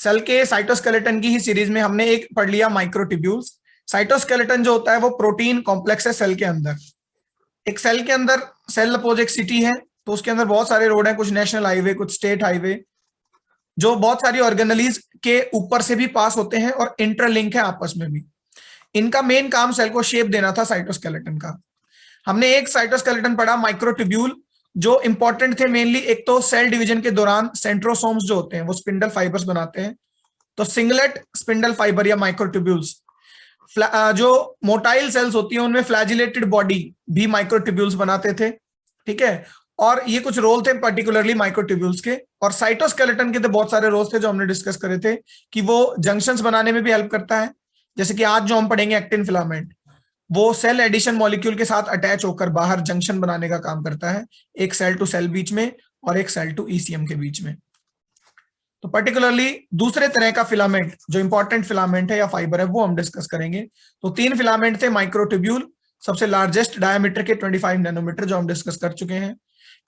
Cell के cytoskeleton की ही series में हमने एक पढ़ लिया माइक्रोट्यूब्यूल्स। साइटोस्केलेटन जो होता है वो प्रोटीन कॉम्प्लेक्स है सेल के अंदर। एक सेल के अंदर, सेल सपोज एक सिटी है, तो उसके अंदर बहुत सारे रोड हैं, कुछ नेशनल हाईवे, कुछ स्टेट हाईवे, जो बहुत सारी ऑर्गेनलीज के ऊपर से भी पास होते हैं और इंटरलिंक है आपस में भी। इनका मेन काम सेल को शेप देना था साइटोस्केलेटन का। हमने एक साइटोस्केलेटन पढ़ा माइक्रोट्यूब्यूल, जो इंपॉर्टेंट थे मेनली। एक तो सेल डिवीजन के दौरान सेंट्रोसोम्स जो होते हैं वो स्पिंडल फाइबर्स बनाते हैं, तो सिंगलेट स्पिंडल फाइबर या माइक्रोट्यूब्यूल्स। जो मोटाइल सेल्स होती हैं उनमें फ्लैजिलेटेड बॉडी भी माइक्रोट्यूब्यूल्स बनाते थे, ठीक है। और ये कुछ रोल थे पर्टिकुलरली माइक्रोट्यूब्यूल्स के। और साइटोस्केलेटन के तो बहुत सारे रोल्स थे जो हमने डिस्कस करे थे, कि वो जंक्शंस बनाने में भी हेल्प करता है। जैसे कि आज जो हम पढ़ेंगे एक्टिन फिलामेंट, वो सेल एडिशन मॉलिक्यूल के साथ अटैच होकर बाहर जंक्शन बनाने का काम करता है, एक सेल टू सेल बीच में और एक सेल टू ईसीएम के बीच में। तो पर्टिकुलरली दूसरे तरह का फिलामेंट जो इंपॉर्टेंट फिलामेंट है या फाइबर है वो हम डिस्कस करेंगे। तो 3 फिलामेंट थे माइक्रोट्यूब्यूल, सबसे लार्जेस्ट डायमीटर के 25 नैनोमीटर जो हम डिस्कस कर चुके हैं।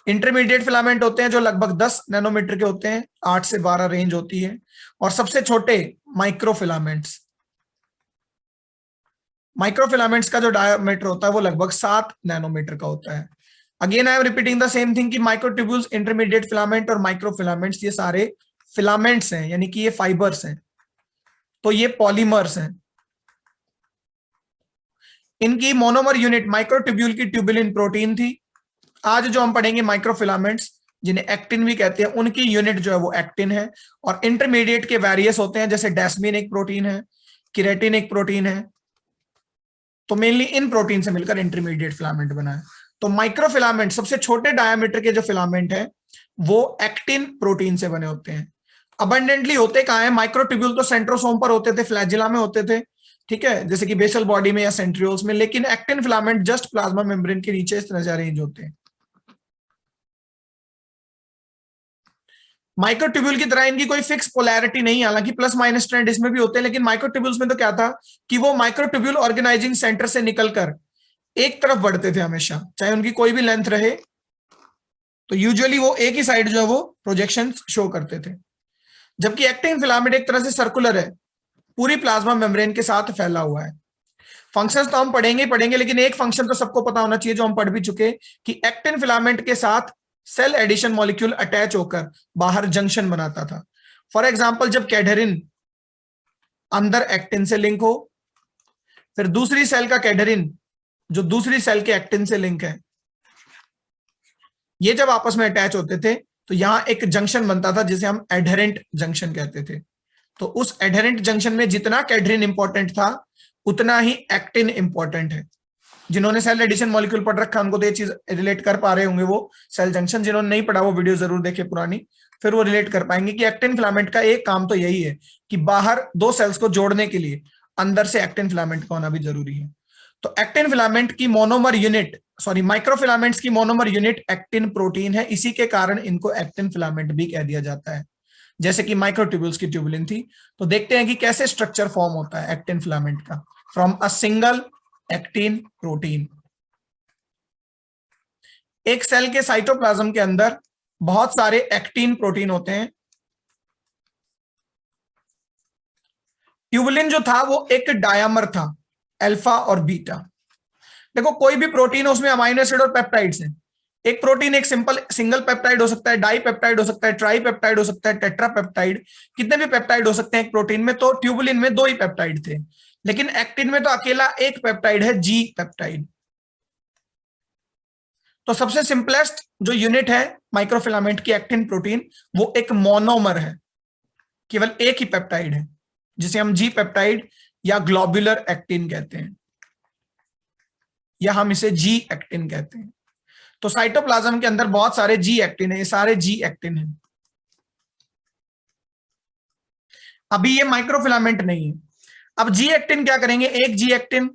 इंटरमीडिएट फिलामेंट होते हैं जो लगभग 10 नैनोमीटर के होते हैं, 8 से 12 रेंज होती है। और सबसे छोटे माइक्रोफिलामेंट्स, माइक्रोफिलामेंट्स का जो डायमीटर होता है वो लगभग 7 नैनोमीटर का होता है। Again I am repeating the same thing कि माइक्रोट्यूब्यूल्स, इंटरमीडिएट फिलामेंट और माइक्रोफिलामेंट्स ये सारे फिलामेंट्स हैं, यानी कि ये फाइबर्स हैं, तो ये पॉलीमर्स हैं। इनकी मोनोमर यूनिट माइक्रोट्यूब्यूल की ट्यूबुलिन प्रोटीन थी। आज जो हम पढ़ेंगे माइक्रोफिलामेंट्स जिन्हें एक्टिन भी कहते हैं, उनकी यूनिट जो है वो एक्टिन है। और इंटरमीडिएट के वेरियस होते हैं, जैसे डेस्मिन एक प्रोटीन है, किरेटिन एक प्रोटीन है। तो मेनली इन प्रोटीन से मिलकर इंटरमीडिएट फिलामेंट बना है। तो माइक्रोफिलामेंट सबसे छोटे डायमीटर के जो फिलामेंट है वो एक्टिन प्रोटीन से बने होते हैं। अबंडेंटली होते कहां है? माइक्रोट्यूब्यूल तो सेंट्रोसोम पर होते थे, फ्लैजिला में होते थे, ठीक है, जैसे कि बेसल बॉडी में या सेंट्रियोल्स में। लेकिन actin filament just plasma membrane के नीचे इस तरह से अरेंज होते हैं। माइक्रोट्यूब्यूल की तरह इनकी कोई फिक्स पोलैरिटी नहीं, हालांकि प्लस माइनस स्ट्रैंड इसमें भी होते हैं, लेकिन माइक्रोट्यूब्यूल्स में तो क्या था कि वो माइक्रोट्यूब्यूल ऑर्गेनाइजिंग सेंटर से निकलकर एक तरफ बढ़ते थे हमेशा, चाहे उनकी कोई भी लेंथ रहे, तो यूजुअली वो एक ही साइड जो है वो प्रोजेक्शन शो करते थे। जबकि एक्टिन फिलामेंट एक तरह से सर्कुलर है, पूरी प्लाज्मा मेम्ब्रेन के साथ फैला हुआ है। फंक्शंस तो हम पढ़ेंगे, लेकिन एक फंक्शन तो सबको पता होना चाहिए जो हम पढ़ भी चुके, कि एक्टिन फिलामेंट के साथ सेल एडिशन मॉलिक्यूल अटैच होकर बाहर जंक्शन बनाता था। फॉर एग्जांपल, जब कैडरिन अंदर एक्टिन से लिंक हो, फिर दूसरी सेल का कैडरिन जो दूसरी सेल के एक्टिन से लिंक है, ये जब आपस में अटैच होते थे तो यहां एक जंक्शन बनता था जिसे हम एडहेरेंट जंक्शन कहते थे। तो उस एडहेरेंट जंक्शन में जितना कैडरिन इंपॉर्टेंट था उतना ही एक्टिन इंपॉर्टेंट है। जिन्होंने सेल एडिशन मॉलिक्यूल पढ़ रखा उनको तो ये चीज रिलेट कर पा रहे होंगे वो सेल जंक्शन। जिन्होंने नहीं पढ़ा वो वीडियो जरूर देखे पुरानी, फिर वो रिलेट कर पाएंगे कि एक्टिन फिलामेंट का एक काम तो यही है कि बाहर दो सेल्स को जोड़ने के लिए अंदर से एक्टिन फिलामेंट का होना भी जरूरी है। तो एक्टिन फिलामेंट की मोनोमर यूनिट, सॉरी माइक्रोफिलामेंट्स की मोनोमर यूनिट एक्टिन प्रोटीन है। इसी के कारण इनको एक्टिन फिलामेंट भी कह दिया जाता है, जैसे कि माइक्रोट्यूब्यूल्स की ट्यूबुलिन थी। तो देखते हैं कि कैसे स्ट्रक्चर फॉर्म होता है एक्टिन फिलामेंट का from a single actin protein. एक सेल के साइटोप्लाज्म के अंदर बहुत सारे एक्टिन प्रोटीन होते हैं। ट्यूबुलिन जो था वो एक डायमर था, अल्फा और बीटा। देखो कोई भी प्रोटीन है उसमें अमाइनो एसिड और पेप्टाइड्स हैं। एक प्रोटीन एक सिंपल सिंगल पेप्टाइड हो सकता है, डाई पेप्टाइड हो सकता है, ट्राई पेप्टाइड हो सकता है, टेट्रा पेप्टाइड, कितने भी पेप्टाइड हो सकते हैं एक प्रोटीन में। तो ट्यूबुलिन में 2 ही पेप्टाइड थे, लेकिन एक्टिन में तो अकेला एक पेप्टाइड है, जी पेप्टाइड। तो सबसे सिंपलेस्ट जो यूनिट है माइक्रोफिलामेंट की एक्टिन प्रोटीन, वो एक मोनोमर है, केवल एक ही पेप्टाइड है, जिसे हम जी पेप्टाइड या ग्लोबुलर एक्टिन कहते हैं, या हम इसे जी एक्टिन कहते हैं। तो साइटोप्लाज्म के अंदर बहुत सारे जी एक्टिन है, ये सारे जी एक्टिन है। अभी ये माइक्रोफिलामेंट नहीं है। अब जी एक्टिन क्या करेंगे? एक जी एक्टिन,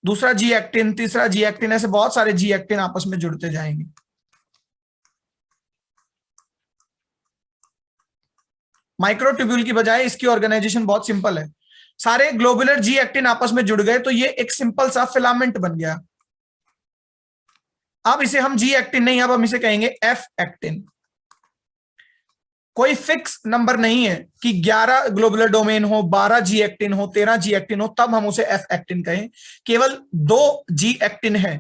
दूसरा जी एक्टिन, तीसरा जी एक्टिन, ऐसे बहुत सारे जी एक्टिन आपस में जुड़ते जाएंगे। माइक्रोट्यूब्यूल की बजाय इसकी ऑर्गेनाइजेशन बहुत सिंपल है। सारे ग्लोबुलर जी एक्टिन आपस में जुड़ गए तो ये एक सिंपल सा फिलामेंट बन गया। अब इसे हम जी एक्टिन नहीं, अब हम इसे कहेंगे एफ एक्टिन। कोई फिक्स नंबर नहीं है कि 11 ग्लोबुलर डोमेन हो, 12 जी एक्टिन हो, 13 जी एक्टिन हो, तब हम उसे एफ एक्टिन कहें। केवल 2 जी एक्टिन है,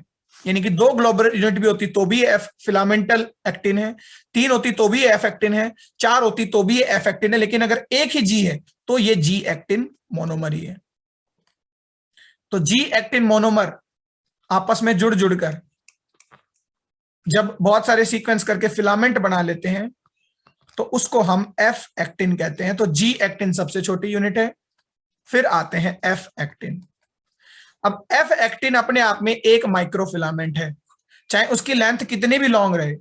यानी कि 2 ग्लोबुलर यूनिट भी होती तो भी एफ फिलामेंटल एक्टिन है, 3 होती तो भी एफ एक्टिन है, 4 होती तो भी एफ एक्टिन है, लेकिन अगर एक ही जी है तो ये जी एक्टिन मोनोमर ही है। तो जी एक्टिन मोनोमर आपस में जुड़ जुड़कर जब बहुत सारे सीक्वेंस करके फिलामेंट बना लेते हैं तो उसको हम एफ एक्टिन कहते हैं। तो जी एक्टिन सबसे छोटी यूनिट है, फिर आते हैं एफ एक्टिन। अब एफ एक्टिन अपने आप में एक माइक्रोफिलामेंट है, चाहे उसकी लेंथ कितनी भी लॉन्ग रहे।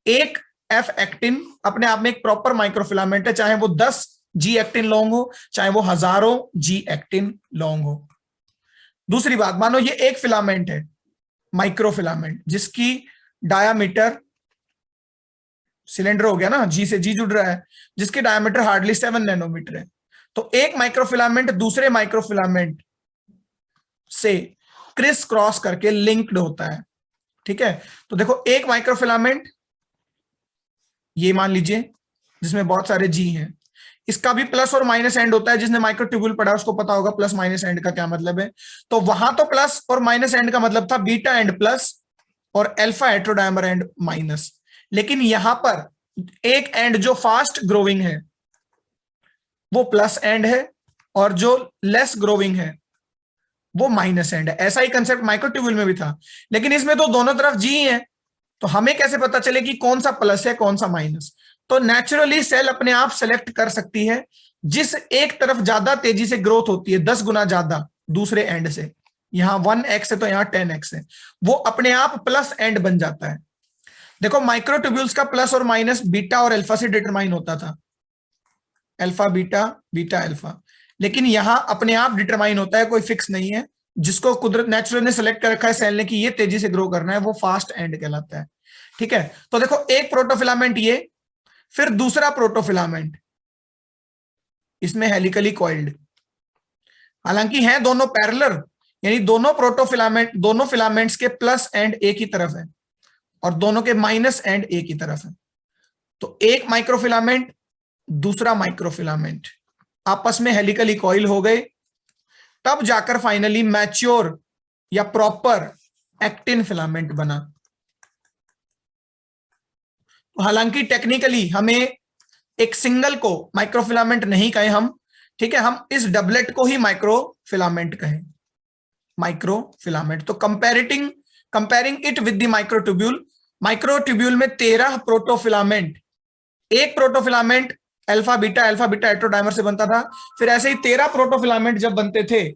एक एफ एक्टिन अपने आप में एक प्रॉपर माइक्रोफिलामेंट है, चाहे वो 10 जी एक्टिन लॉन्ग हो, चाहे वो हजारों जी एक्टिन लॉन्ग हो। दूसरी बात, मानो ये एक फिलामेंट है, माइक्रोफिलामेंट, जिसकी डायामीटर, सिलेंडर हो गया ना, जी से जी जुड़ रहा है, जिसकी डायमीटर हार्डली 7 नैनोमीटर है। तो एक माइक्रोफिलामेंट दूसरे माइक्रोफिलामेंट से क्रिस क्रॉस करके लिंक्ड होता है। ठीक है, तो देखो एक माइक्रोफिलामेंट ये मान लीजिए जिसमें बहुत सारे जी हैं, इसका भी प्लस और माइनस एंड होता है। जिसने माइक्रोट्यूब्यूल पढ़ा उसको पता होगा प्लस माइनस एंड का क्या मतलब है। तो वहां तो प्लस और माइनस एंड का मतलब था बीटा एंड प्लस और अल्फा हेटेरोडाइमर एंड माइनस, लेकिन यहां पर एक एंड जो फास्ट ग्रोइंग है वो प्लस एंड है और जो लेस ग्रोइंग है वो माइनस एंड है। ऐसा ही कंसेप्ट माइक्रोट्यूब्यूल में भी था, लेकिन इसमें तो दोनों तरफ जी है, तो हमें कैसे पता चले कि कौन सा प्लस है कौन सा माइनस। तो नेचुरली सेल अपने आप सेलेक्ट कर सकती है जिस एक तरफ ज्यादा तेजी से ग्रोथ होती है, 10 गुना ज्यादा दूसरे एंड से, यहां 1x है तो यहां 10x है, वो अपने आप प्लस एंड बन जाता है। देखो माइक्रोट्यूब्यूल्स का प्लस और माइनस बीटा और अल्फा से डिटरमाइन होता था, अल्फा बीटा बीटा अल्फा, लेकिन यहां अपने आप डिटरमाइन होता है, कोई फिक्स नहीं है। जिसको कुदरत नेचुरल ने सेलेक्ट कर रखा है सेल ने कि ये तेजी से ग्रो करना है, वो फास्ट एंड कहलाता है। ठीक है, तो देखो एक प्रोटोफिलामेंट ये, फिर दूसरा प्रोटोफिलामेंट, इसमें हेलिकली कॉइल्ड, हालांकि हैं दोनों पैरेलल, यानी दोनों प्रोटोफिलामेंट, दोनों फिलामेंट्स के प्लस एंड एक ही तरफ है और दोनों के माइनस एंड एक ही तरफ है। तो एक माइक्रोफिलामेंट दूसरा माइक्रोफिलामेंट आपस में हेलिकली कॉइल हो गए, तब जाकर फाइनली मैच्योर या प्रॉपर एक्टिन फिलामेंट बना। हालांकि टेक्निकली हमें एक सिंगल को माइक्रोफिलामेंट नहीं कहें हम, ठीक है, हम इस डबलेट को ही माइक्रोफिलामेंट कहें, माइक्रोफिलामेंट। तो comparing it with the microtubule, microtubule में 13 प्रोटोफिलामेंट, एक प्रोटोफिलामेंट अल्फा बीटा हेटेरोडाइमर से बनता था, फिर ऐसे ही 13 प्रोटोफिलामेंट जब बनते थे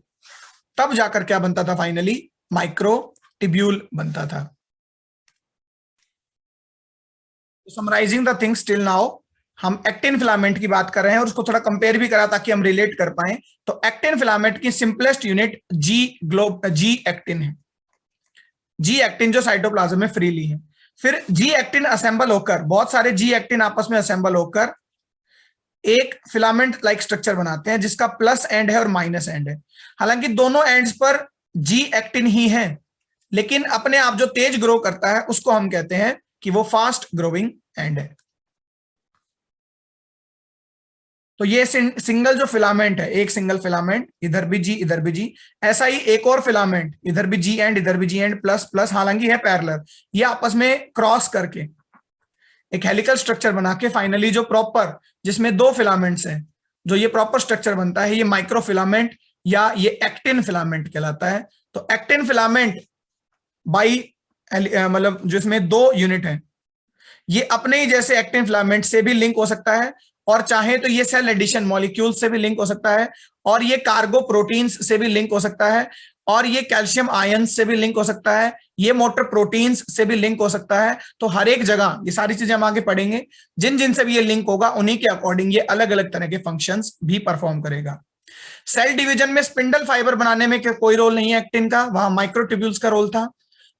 तब जाकर क्या बनता था, फाइनली माइक्रोट्यूब्यूल बनता था। Summarising the things till now, हम एक्टिन फिलामेंट की बात कर रहे हैं और उसको थोड़ा कंपेयर भी करा ताकि हम रिलेट कर पाए। तो एक्टिन फिलामेंट की सिंपलेस्ट यूनिट जी एक्टिन है, जी एक्टिन जो साइटोप्लाज्म में फ्रीली है। फिर जी एक्टिन असेंबल होकर, बहुत सारे जी एक्टिन आपस में असेंबल होकर एक फिलामेंट लाइक स्ट्रक्चर बनाते हैं जिसका प्लस एंड है और माइनस एंड है। हालांकि दोनों एंड्स पर जी एक्टिन ही है, लेकिन अपने आप जो तेज ग्रो करता है उसको हम कहते हैं कि वो फास्ट ग्रोइंग एंड है। तो ये सिंगल जो फिलामेंट है, एक सिंगल फिलामेंट, इधर भी जी इधर भी जी, ऐसा ही एक और फिलामेंट, इधर भी जी एंड इधर भी जी एंड प्लस प्लस, हालांकि है पैरेलल, ये आपस में क्रॉस करके एक हेलिकल स्ट्रक्चर बना के फाइनली जो प्रॉपर, जिसमें 2 फिलामेंट्स हैं, जो ये प्रॉपर स्ट्रक्चर बनता है, ये माइक्रोफिलामेंट या ये एक्टिन फिलामेंट कहलाता है। तो एक्टिन फिलामेंट बाई मतलब जिसमें 2 यूनिट है, ये अपने ही जैसे एक्टिन फिलामेंट से भी लिंक हो सकता है, और चाहे तो ये सेल एडिशन मॉलिक्यूल से भी लिंक हो सकता है, और ये कार्गो प्रोटीन्स से भी लिंक हो सकता है, और ये कैल्शियम आयंस से भी लिंक हो सकता है, ये मोटर प्रोटीन्स से भी लिंक हो सकता है। तो हर एक जगह ये सारी चीजें हम आगे पढ़ेंगे, जिन जिन से भी ये लिंक होगा उन्हीं के अकॉर्डिंग ये अलग अलग तरह के फंक्शंस भी परफॉर्म करेगा। सेल डिवीजन में स्पिंडल फाइबर बनाने में कोई रोल नहीं है एक्टिन का, वहां माइक्रोट्यूब्यूल्स का रोल था।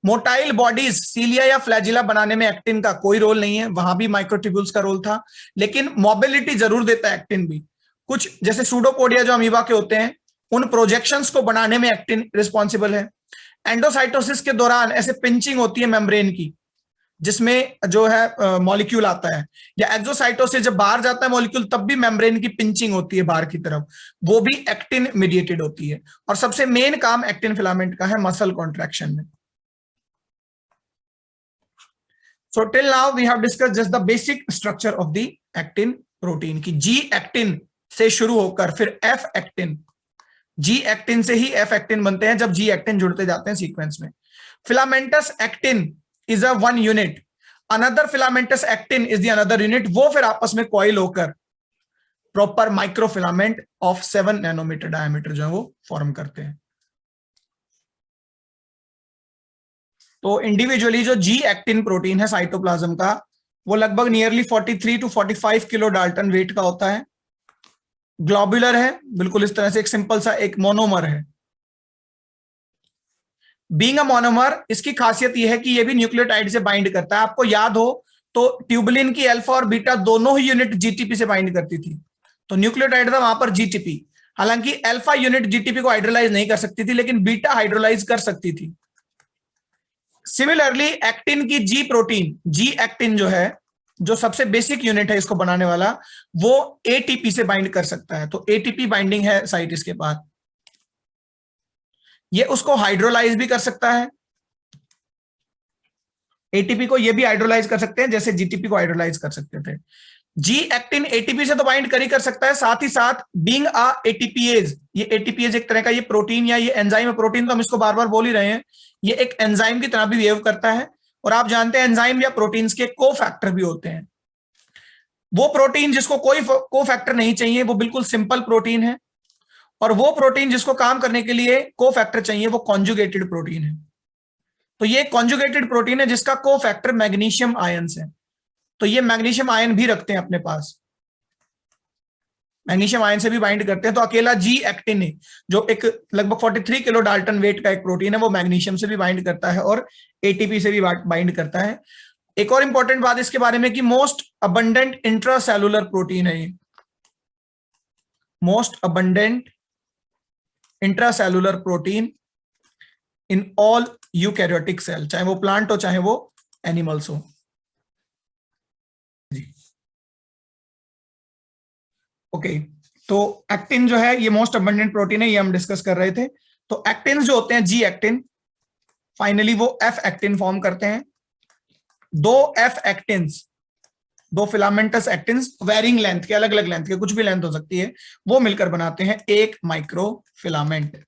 मोटाइल बॉडीज, सीलिया या फ्लैजिला बनाने में एक्टिन का कोई रोल नहीं है, वहां भी माइक्रोट्यूब्यूल्स का रोल था। लेकिन मोबिलिटी जरूर देता है एक्टिन भी, कुछ जैसे सूडोपोडिया जो अमीबा के होते हैं, उन प्रोजेक्शंस को बनाने में एक्टिन रिस्पॉन्सिबल है। एंडोसाइटोसिस के दौरान ऐसे पिंचिंग होती है मेम्ब्रेन की, जिसमें जो है मॉलिक्यूल आता है, या एक्सोसाइटों से जब बाहर जाता है मॉलिक्यूल तब भी मेम्ब्रेन की पिंचिंग होती है बाहर की तरफ, वो भी एक्टिन मीडिएटेड होती है। और सबसे मेन काम एक्टिन फिलामेंट का है मसल कॉन्ट्रैक्शन में। So till now we have discussed just the basic structure of the actin protein की जी एक्टिन से शुरू होकर फिर एफ एक्टिन, जी एक्टिन से ही एफ एक्टिन बनते हैं जब जी एक्टिन जुड़ते जाते हैं सीक्वेंस में। Filamentous actin is a one unit, another filamentous actin is the another unit, वो फिर आपस में कॉइल होकर proper microfilament of 7 nanometre diameter जो है वो फॉर्म करते हैं। तो इंडिविजुअली जो जी एक्टिन प्रोटीन है साइटोप्लाज्म का, वो लगभग nearly 43 to 45 kilo dalton weight का होता है। ग्लोबुलर है, बिल्कुल इस तरह से एक सिंपल सा एक मोनोमर है। बीइंग अ मोनोमर, इसकी खासियत यह है कि यह भी न्यूक्लियोटाइड से बाइंड करता है। आपको याद हो तो ट्यूबुलिन की अल्फा और बीटा दोनों ही यूनिट जीटीपी से बाइंड करती थी, तो न्यूक्लियोटाइड था वहां पर जीटीपी। हालांकि अल्फा यूनिट जीटीपी को हाइड्रोलाइज नहीं कर सकती थी, लेकिन बीटा हाइड्रोलाइज कर सकती थी। सिमिलरली एक्टिन की जी प्रोटीन, जी एक्टिन जो है, जो सबसे बेसिक यूनिट है इसको बनाने वाला, वो एटीपी से बाइंड कर सकता है। तो एटीपी बाइंडिंग है साइट इसके पास, ये उसको हाइड्रोलाइज भी कर सकता है। एटीपी को ये भी हाइड्रोलाइज कर सकते हैं जैसे जीटीपी को हाइड्रोलाइज कर सकते थे। जी एक्टिन एटीपी से तो बाइंड कर सकता है, साथ ही साथ बीइंग अ एटीपीएज, ये एटीपीएज एक तरह का ये प्रोटीन या ये एंजाइम है, प्रोटीन तो हम इसको बार बार बोल ही रहे हैं, ये एक एंजाइम की तरह भी बिहेव करता है। और आप जानते हैं एंजाइम या प्रोटीन्स के को फैक्टर भी होते हैं। वो प्रोटीन जिसको कोई को फैक्टर नहीं चाहिए वो बिल्कुल सिंपल प्रोटीन है, और वो प्रोटीन जिसको काम करने के लिए को फैक्टर चाहिए वो कॉन्जुगेटेड प्रोटीन है। तो ये कॉन्जुगेटेड प्रोटीन है जिसका को फैक्टर मैग्नीशियम आयंस है, तो ये मैग्नीशियम आयन भी रखते हैं अपने पास, मैग्नीशियम आयन से भी बाइंड करते हैं। तो अकेला जी एक्टिन है जो एक लगभग 43 किलो डाल्टन वेट का एक प्रोटीन है, वो मैग्नीशियम से भी बाइंड करता है और एटीपी से भी बाइंड करता है। एक और इंपॉर्टेंट बात इसके बारे में कि मोस्ट अबंडेंट इंट्रासेलुलर प्रोटीन है ये, most abundant intracellular protein in all eukaryotic cell, चाहे वो प्लांट हो चाहे वो एनिमल्स हो। ओके, तो एक्टिन जो है ये मोस्ट अबंडेंट प्रोटीन है, ये हम डिस्कस कर रहे थे। तो एक्टिन जो होते हैं जी एक्टिन, फाइनली वो एफ एक्टिन फॉर्म करते हैं। दो एफ एक्टिन्स, दो फिलामेंटस एक्टिन्स वेरिंग लेंथ के, अलग अलग लेंथ के, कुछ भी लेंथ हो सकती है, वो मिलकर बनाते हैं एक माइक्रो फिलामेंट।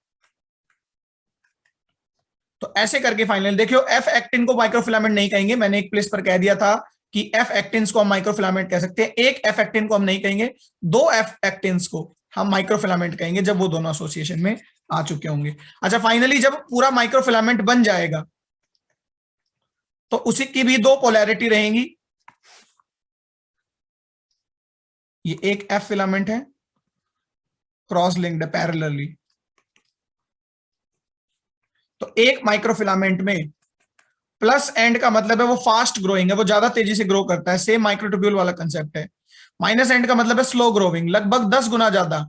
तो ऐसे करके फाइनल देखियो, एफ एक्टिन को माइक्रोफिलामेंट नहीं कहेंगे, मैंने एक प्लेस पर कह दिया था कि एफ एक्टिन्स को हम माइक्रोफिलामेंट कह सकते हैं, एक एफ एक्टिन को हम नहीं कहेंगे, दो एफ एक्टिन्स को हम माइक्रोफिलामेंट कहेंगे जब वो दोनों एसोसिएशन में आ चुके होंगे। अच्छा, फाइनली जब पूरा माइक्रोफिलामेंट बन जाएगा तो उसी की भी दो पोलैरिटी रहेंगी, ये एक एफ फिलामेंट है क्रॉस लिंक्ड पैरेलली, तो एक माइक्रोफिलामेंट में प्लस एंड का मतलब है वो फास्ट ग्रोइंग है, वो ज्यादा तेजी से ग्रो करता है, सेम माइक्रोट्यूब्यूल वाला कंसेप्ट है। माइनस एंड का मतलब है स्लो ग्रोइंग, लगभग 10 गुना ज्यादा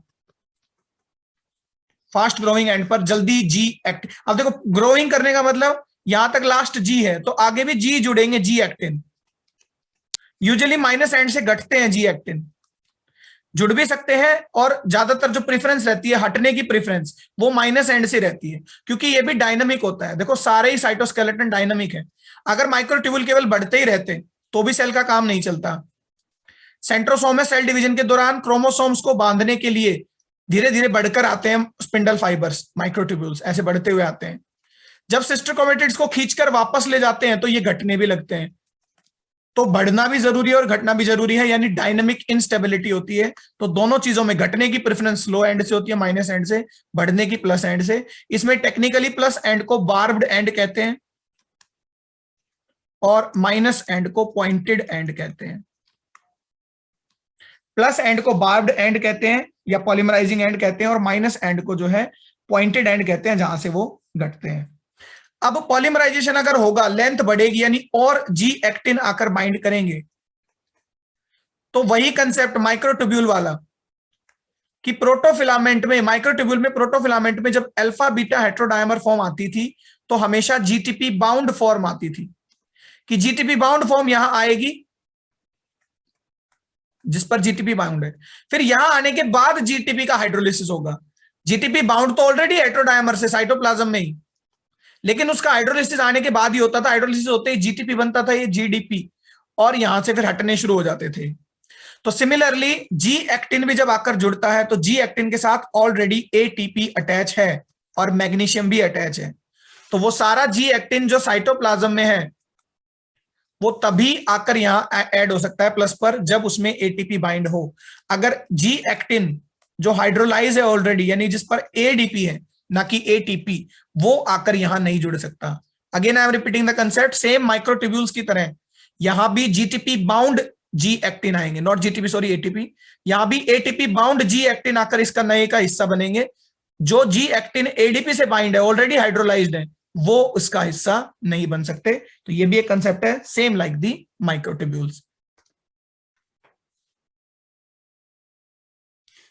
फास्ट ग्रोइंग एंड पर जल्दी जी एक्ट। अब देखो ग्रोइंग करने का मतलब यहां तक लास्ट जी है तो आगे भी जी जुड़ेंगे, G actin. Usually minus and से घटते हैं जी एक्टिन, जुड़ भी सकते हैं, और ज्यादातर जो प्रेफरेंस रहती है हटने की प्रेफरेंस वो माइनस एंड से रहती है, क्योंकि ये भी डायनामिक होता है। देखो सारे ही साइटोस्केलेटन डायनामिक है, अगर माइक्रोट्यूब्यूल केवल बढ़ते ही रहते तो भी सेल का काम नहीं चलता। सेंट्रोसोम में सेल डिवीजन के दौरान क्रोमोसोम्स को बांधने के लिए धीरे धीरे बढ़कर आते हैं स्पिंडल फाइबर्स, माइक्रोट्यूब्यूल्स ऐसे बढ़ते हुए आते हैं। जब सिस्टर क्रोमेटिड्स को खींचकर वापस ले जाते हैं तो ये घटने भी लगते हैं। तो बढ़ना भी जरूरी है और घटना भी जरूरी है, यानी डायनामिक इंस्टेबिलिटी होती है। तो दोनों चीजों में घटने की प्रेफरेंस लो एंड से होती है, माइनस एंड से, बढ़ने की प्लस एंड से। इसमें टेक्निकली प्लस एंड को बार्ब्ड एंड कहते हैं और माइनस एंड को पॉइंटेड एंड कहते हैं। प्लस एंड को बार्ब्ड एंड कहते हैं या पॉलीमराइजिंग एंड कहते हैं, और माइनस एंड को जो है पॉइंटेड एंड कहते हैं, जहां से वो घटते हैं। अब पॉलीमराइजेशन अगर होगा, लेंथ बढ़ेगी, यानी और जी एक्टिन आकर बाइंड करेंगे, तो वही कंसेप्ट माइक्रोट्यूब्यूल वाला कि प्रोटोफिलामेंट में, माइक्रोट्यूब्यूल में प्रोटोफिलामेंट में जब अल्फा बीटा हेटेरोडायमर फॉर्म आती थी तो हमेशा जीटीपी बाउंड फॉर्म आती थी। कि जीटीपी बाउंड फॉर्म यहां आएगी जिस पर जीटीपी बाउंड है, फिर यहां आने के बाद जीटीपी का हाइड्रोलिसिस होगा। जीटीपी बाउंड तो ऑलरेडी हेटेरोडायमर से साइटोप्लाज्म में ही, लेकिन उसका हाइड्रोलिसिस आने के बाद ही होता था। हाइड्रोलिसिस होते ही जीटीपी बनता था, ये जीडीपी, और यहां से फिर हटने शुरू हो जाते थे। तो सिमिलरली जी एक्टिन भी जब आकर जुड़ता है तो जी एक्टिन के साथ ऑलरेडी एटीपी अटैच है और मैग्नीशियम भी अटैच है। तो वो सारा जी एक्टिन जो साइटोप्लाज्म में है वो तभी आकर यहां ऐड हो सकता है प्लस पर जब उसमें एटीपी बाइंड हो। अगर जी एक्टिन जो हाइड्रोलाइज है ऑलरेडी, यानी जिस पर एडीपी है ना कि एटीपी, वो आकर यहां नहीं जुड़ सकता। Again I am repeating the concept, same microtubules की तरह यहां भी जीटीपी बाउंड जी एक्टिन आएंगे, नॉट जीटीपी सॉरी एटीपी। यहां भी एटीपी बाउंड जी एक्टिन आकर इसका नए का हिस्सा बनेंगे। जो जी एक्टिन एडीपी से बाइंड है, ऑलरेडी हाइड्रोलाइज्ड है, वो उसका हिस्सा नहीं बन सकते। तो ये भी एक कंसेप्ट है, सेम लाइक दी माइक्रोट्यूब्यूल्स।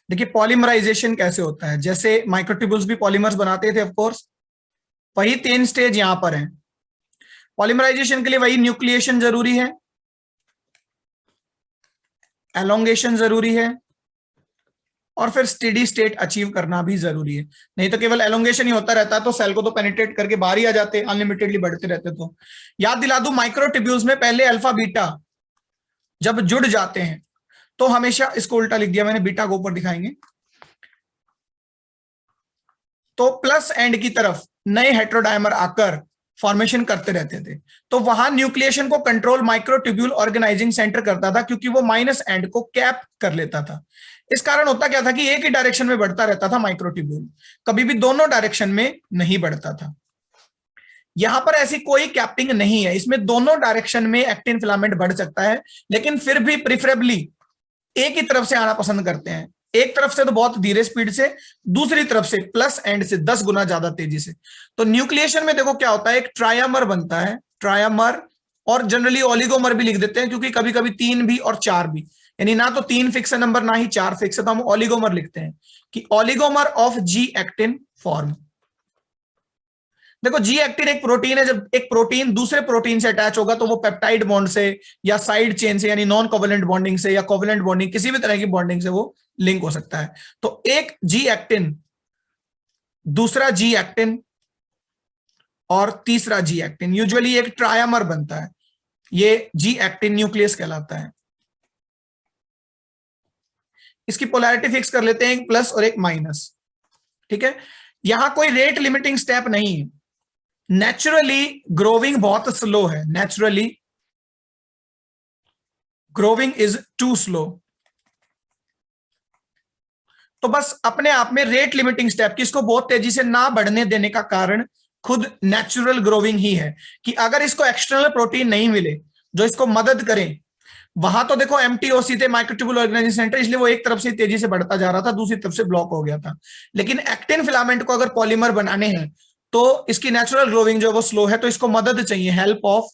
देखिए पॉलीमराइजेशन कैसे होता है, जैसे माइक्रोट्यूब्यूल्स भी पॉलीमर्स बनाते थे ऑफ कोर्स, वही 3 स्टेज यहां पर है। पॉलीमराइजेशन के लिए वही न्यूक्लिएशन जरूरी है, एलोंगेशन जरूरी है, और फिर स्टेडी स्टेट अचीव करना भी जरूरी है। नहीं तो केवल एलोंगेशन ही होता रहता तो सेल को तो पेनिट्रेट करके बाहर ही आ जाते, अनलिमिटेडली बढ़ते रहते। तो याद दिला दूं, माइक्रोट्यूब्यूल्स में पहले अल्फा बीटा जब जुड़ जाते हैं तो हमेशा, इसको उल्टा लिख दिया मैंने, बीटा को ऊपर दिखाएंगे, तो प्लस एंड की तरफ नए हेटेरोडायमर आकर फॉर्मेशन करते रहते थे। तो वहां न्यूक्लिएशन को कंट्रोल माइक्रोट्यूब्यूल ऑर्गेनाइजिंग सेंटर करता था, क्योंकि वो माइनस एंड को कैप कर लेता था। इस कारण होता क्या था कि एक ही डायरेक्शन में बढ़ता रहता था माइक्रोट्यूब्यूल, कभी भी दोनों डायरेक्शन में नहीं बढ़ता था। यहां पर ऐसी कोई कैपिंग नहीं है, इसमें दोनों डायरेक्शन में एक्टिन फिलामेंट बढ़ सकता है, लेकिन फिर भी प्रिफरेबली एक ही तरफ से आना पसंद करते हैं। एक तरफ से तो बहुत धीरे स्पीड से, दूसरी तरफ से प्लस एंड से 10 गुना ज्यादा तेजी से। तो न्यूक्लिएशन में देखो क्या होता है, एक ट्रायमर बनता है, ट्रायमर, और जनरली ओलिगोमर भी लिख देते हैं, क्योंकि कभी कभी 3 भी और 4 भी, यानी ना तो 3 फिक्स है नंबर, ना ही 4 फिक्स है, तो हम ओलिगोमर लिखते हैं कि oligomer of G actin form. देखो जी एक्टिन एक प्रोटीन है, जब एक प्रोटीन दूसरे प्रोटीन से अटैच होगा तो वो पेप्टाइड बॉन्ड से या साइड चेन से, यानी नॉन कोवेलेंट बॉन्डिंग से या कोवेलेंट बॉन्डिंग, किसी भी तरह की बॉन्डिंग से वो लिंक हो सकता है। तो एक जी एक्टिन, दूसरा जी एक्टिन और तीसरा जी एक्टिन, यूजुअली एक ट्रायमर बनता है। ये जी एक्टिन न्यूक्लियस कहलाता है। इसकी पोलैरिटी फिक्स कर लेते हैं, एक प्लस और एक माइनस। ठीक है, यहां कोई रेट लिमिटिंग स्टेप नहीं है। नेचुरली ग्रोविंग बहुत स्लो है, naturally growing is too slow. तो बस अपने आप में रेट लिमिटिंग स्टेप की इसको बहुत तेजी से ना बढ़ने देने का कारण खुद नेचुरल ग्रोविंग ही है, कि अगर इसको एक्सटर्नल प्रोटीन नहीं मिले जो इसको मदद करें, वहां तो देखो एमटीओसी थे, माइक्रोट्यूबुल ऑर्गेनाइजिंग सेंटर, इसलिए वो एक तरफ से तेजी से बढ़ता जा रहा था, दूसरी तरफ से ब्लॉक हो गया था। लेकिन एक्टिन फिलामेंट को अगर पॉलीमर बनाने हैं तो इसकी नेचुरल ग्रोविंग जो वो स्लो है, तो इसको मदद चाहिए, हेल्प ऑफ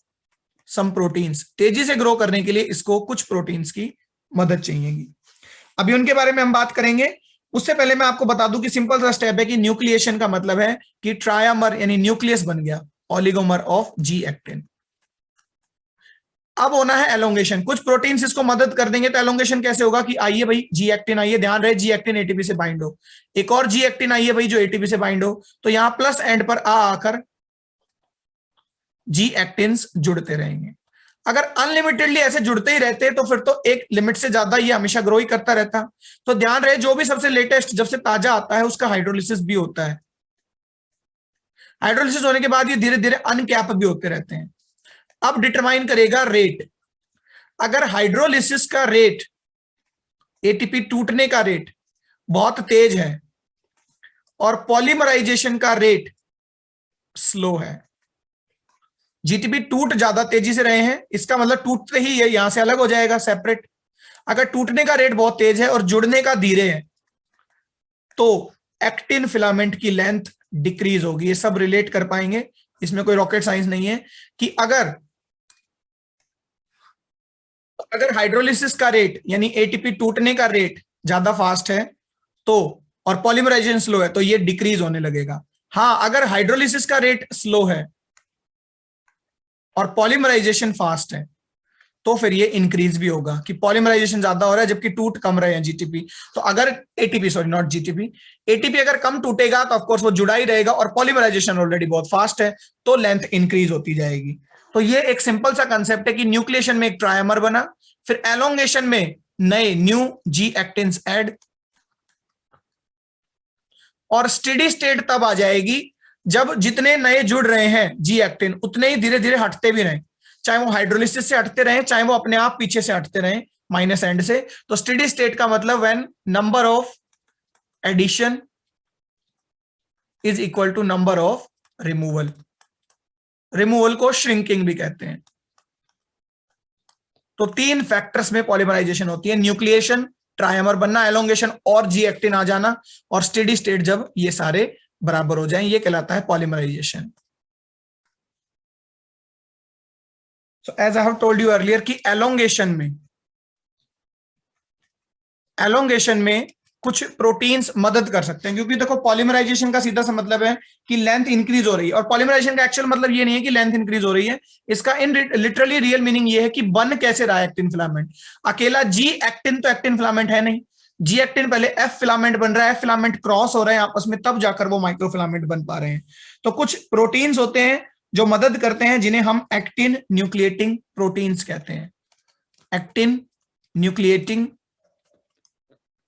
सम प्रोटीन्स। तेजी से ग्रो करने के लिए इसको कुछ प्रोटीन्स की मदद चाहिएगी। अभी उनके बारे में हम बात करेंगे। उससे पहले मैं आपको बता दूं कि सिंपल सा स्टेप है कि न्यूक्लिएशन का मतलब है कि ट्रायमर यानी न्यूक्लियस बन गया, ओलिगोमर ऑफ जी एक्टिन। अब होना है एलोंगेशन, कुछ प्रोटीन्स इसको मदद कर देंगे। तो एलोंगेशन कैसे होगा कि आइए भाई जी एक्टिन आइए, ध्यान रहे जी एक्टिन एटीपी से बाइंड हो, एक और जी एक्टिन आइए भाई जो एटीपी से बाइंड हो, तो यहां प्लस एंड पर आकर जी एक्टिन्स जुड़ते रहेंगे। अगर अनलिमिटेडली ऐसे जुड़ते ही रहते तो फिर तो एक लिमिट से ज्यादा ये हमेशा ग्रो ही करता रहता। तो ध्यान रहे जो भी सबसे लेटेस्ट जब से ताजा आता है उसका हाइड्रोलिसिस भी होता है। हाइड्रोलिसिस होने के बाद ये धीरे धीरे अनकैप भी होते रहते हैं। अब डिटरमाइन करेगा रेट। अगर हाइड्रोलिसिस का रेट, एटीपी टूटने का रेट बहुत तेज है और पॉलीमराइजेशन का रेट स्लो है, जीटीपी टूट ज्यादा तेजी से रहे हैं, इसका मतलब टूटते ही ये यहां से अलग हो जाएगा सेपरेट। अगर टूटने का रेट बहुत तेज है और जुड़ने का धीरे है तो एक्टिन फिलामेंट की लेंथ डिक्रीज होगी। ये सब रिलेट कर पाएंगे, इसमें कोई रॉकेट साइंस नहीं है। कि अगर हाइड्रोलिसिस का रेट यानी एटीपी टूटने का रेट ज्यादा फास्ट है तो, और पॉलीमराइजेशन स्लो है, तो ये डिक्रीज होने लगेगा। हाँ, अगर हाइड्रोलिसिस का रेट स्लो है और पॉलीमराइजेशन फास्ट है, तो फिर ये इंक्रीज भी होगा कि पॉलीमराइजेशन ज्यादा हो रहा है जबकि टूट कम रहे हैं जीटीपी। तो अगर ATP, sorry not GTP, ATP अगर कम टूटेगा तो ऑफकोर्स वो जुड़ा ही रहेगा, और पॉलीमराइजेशन ऑलरेडी बहुत फास्ट है तो लेंथ इंक्रीज होती जाएगी। तो ये एक सिंपल सा कंसेप्ट है कि न्यूक्लिएशन में एक ट्रायमर बना, फिर एलोंगेशन में नए न्यू जी एक्टिन्स ऐड, और स्टेडी स्टेट तब आ जाएगी जब जितने नए जुड़ रहे हैं जी एक्टिन उतने ही धीरे धीरे हटते भी रहे, चाहे वो हाइड्रोलिसिस से हटते रहे, चाहे वो अपने आप पीछे से हटते रहे माइनस एंड से। तो स्टेडी स्टेट का मतलब when number of addition is equal to number of removal. Removal को श्रिंकिंग भी कहते हैं। तो 3 फैक्टर्स में पॉलीमराइजेशन होती है, न्यूक्लिएशन, ट्रायमर बनना, एलोंगेशन और जी एक्टिन आ जाना, और स्टेडी स्टेट जब ये सारे बराबर हो जाएं, ये कहलाता है polymerisation. So as I have told you earlier कि एलोंगेशन में कुछ प्रोटीन्स मदद कर सकते हैं, क्योंकि देखो पॉलीमराइजेशन का सीधा सा मतलब है कि लेंथ इंक्रीज हो रही है, और पॉलीमराइजेशन का एक्चुअल मतलब ये नहीं है कि लेंथ इंक्रीज हो रही है, इसका इन लिटरली रियल मीनिंग ये है कि बन कैसे रहा है एक्टिन फिलामेंट। अकेला जी एक्टिन तो एक्टिन फिलामेंट है नहीं, जी एक्टिन पहले एफ फिलामेंट बन रहा है, एफ फिलामेंट क्रॉस हो रहे हैं आपस में, तब जाकर वो माइक्रो फिलामेंट बन पा रहे हैं। तो कुछ प्रोटीन्स होते हैं जो मदद करते हैं, जिन्हें हम एक्टिन न्यूक्लिएटिंग प्रोटीन्स कहते हैं। एक्टिन न्यूक्लिएटिंग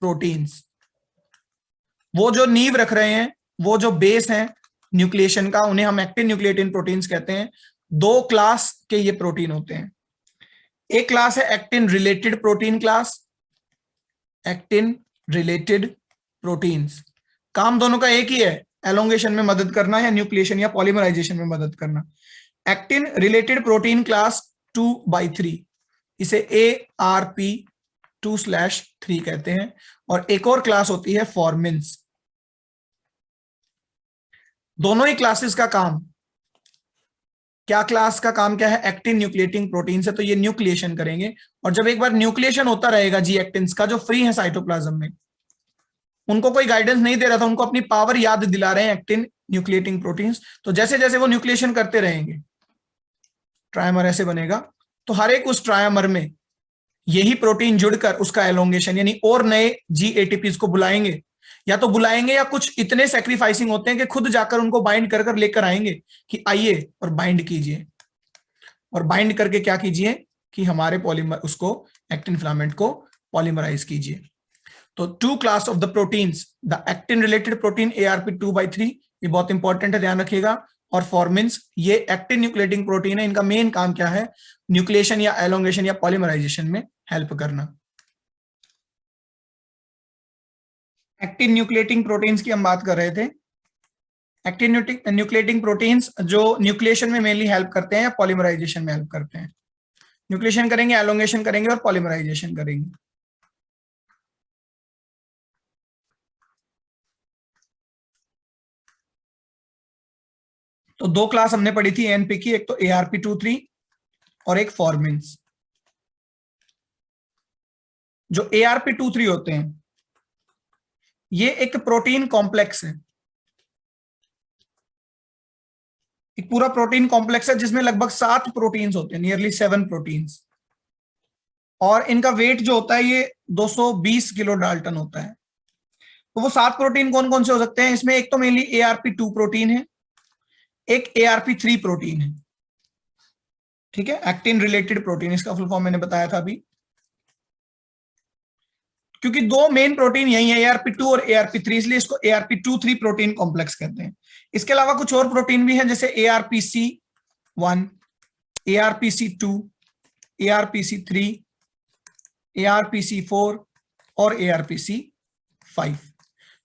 प्रोटीन्स, वो जो नींव रख रहे हैं, वो जो बेस है न्यूक्लिएशन का, उन्हें हम एक्टिन न्यूक्लिएटिंग प्रोटीन्स कहते हैं। 2 क्लास के ये प्रोटीन होते हैं। एक क्लास है actin related protein class, actin related proteins. काम दोनों का एक ही है, एलोंगेशन में मदद करना या न्यूक्लिएशन या पॉलीमराइजेशन में मदद करना। एक्टिन रिलेटेड प्रोटीन क्लास 2/3, इसे ARP2/3 कहते हैं। और एक और क्लास होती है फॉर्मिन्स। दोनों ही क्लासेस का काम क्या, क्लास का काम क्या है, एक्टिन न्यूक्लिएटिंग प्रोटीन से, तो ये न्यूक्लिएशन करेंगे। और जब एक बार न्यूक्लिएशन होता रहेगा जी एक्टिन्स का, जो फ्री है साइटोप्लाज्म में, उनको कोई गाइडेंस नहीं दे रहा था, उनको अपनी पावर याद दिला रहे हैं एक्टिन न्यूक्लिएटिंग प्रोटीन्स। तो जैसे जैसे वो न्यूक्लिएशन करते रहेंगे, ट्रायमर ऐसे बनेगा, तो हर एक उस ट्रायमर में यही प्रोटीन जुड़कर उसका एलोंगेशन यानी और नए जी एटीपीज को बुलाएंगे, या तो बुलाएंगे या कुछ इतने सेक्रीफाइसिंग होते हैं कि खुद जाकर उनको बाइंड कर कर लेकर आएंगे कि आइए और बाइंड कीजिए, और बाइंड करके क्या कीजिए कि हमारे पॉलीमर उसको एक्टिन फिलामेंट को पॉलीमराइज कीजिए। तो 2 class of the proteins, the actin related protein ARP2/3, ये बहुत इंपॉर्टेंट है, ध्यान रखिएगा। और फॉर्मिन्स, ये एक्टिन न्यूक्लिएटिंग प्रोटीन है, इनका मेन काम क्या है, न्यूक्लिएशन या एलोंगेशन या पॉलीमराइजेशन में हेल्प करना। एक्टिन न्यूक्लिएटिंग प्रोटीन्स की हम बात कर रहे थे। एक्टिन न्यूक्लिएटिंग प्रोटीन्स जो न्यूक्लिएशन में मेनली हेल्प करते हैं या पॉलीमराइजेशन में हेल्प करते हैं। न्यूक्लिएशन करेंगे, एलोंगेशन करेंगे और पॉलीमराइजेशन करेंगे। तो 2 क्लास हमने पढ़ी थी एनपी की, एक तो ARP2/3 और एक फॉर्मिन्स। जो ARP2/3 होते हैं, ये एक प्रोटीन कॉम्प्लेक्स है, एक पूरा प्रोटीन कॉम्प्लेक्स है जिसमें लगभग 7 प्रोटीन्स होते हैं, नियरली 7 प्रोटीन्स। और इनका वेट जो होता है ये 220 किलो डाल्टन होता है। तो वो 7 प्रोटीन कौन कौन से हो सकते हैं, इसमें एक तो मेनली ARP2 प्रोटीन है, एक ARP3 प्रोटीन है, ठीक है, एक्टिन रिलेटेड प्रोटीन, इसका फुल फॉर्म मैंने बताया था अभी। क्योंकि 2 मेन प्रोटीन यही है, ARP2 और ARP3, इसलिए इसको ARP2/3 प्रोटीन कॉम्प्लेक्स कहते हैं। इसके अलावा कुछ और प्रोटीन भी हैं, जैसे ARPC1, ARPC2, ARPC3, ARPC4 और ARPC5।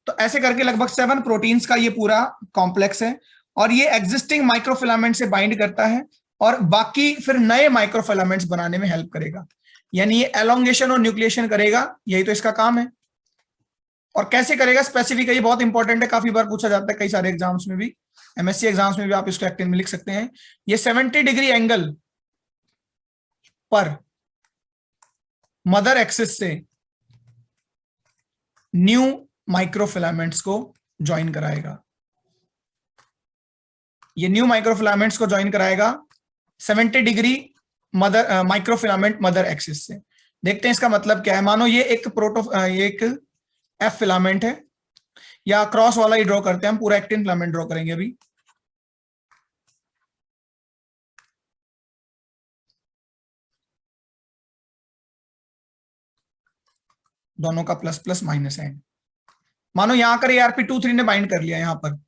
तो ऐसे करके लगभग 7 प्रोटीन्स का ये पूरा कॉम्प्लेक्स है, और ये एग्जिस्टिंग माइक्रोफिलामेंट से बाइंड करता है और बाकी फिर नए माइक्रोफिलामेंट्स बनाने में हेल्प करेगा, यानी ये एलोंगेशन और न्यूक्लिएशन करेगा, यही तो इसका काम है। और कैसे करेगा स्पेसिफिक, ये बहुत इंपॉर्टेंट है, काफी बार पूछा जाता है कई सारे एग्जाम्स में भी, MSc एग्जाम्स में भी आप इसको एक्टिन में लिख सकते हैं। ये 70 डिग्री एंगल पर मदर एक्सिस से न्यू माइक्रोफिलामेंट्स को ज्वाइन कराएगा। ये न्यू माइक्रोफिलामेंट्स को ज्वाइन कराएगा 70 degree mother microfilament mother axis से। देखते हैं इसका मतलब क्या है। मानो ये एक एफ फिलामेंट है, या क्रॉस वाला ही ड्रॉ करते हैं हम, पूरा एक्टिन फिलामेंट ड्रॉ करेंगे अभी। दोनों का प्लस प्लस माइनस एंड। मानो यहां कर ARP23 ने बाइंड कर लिया, यहां पर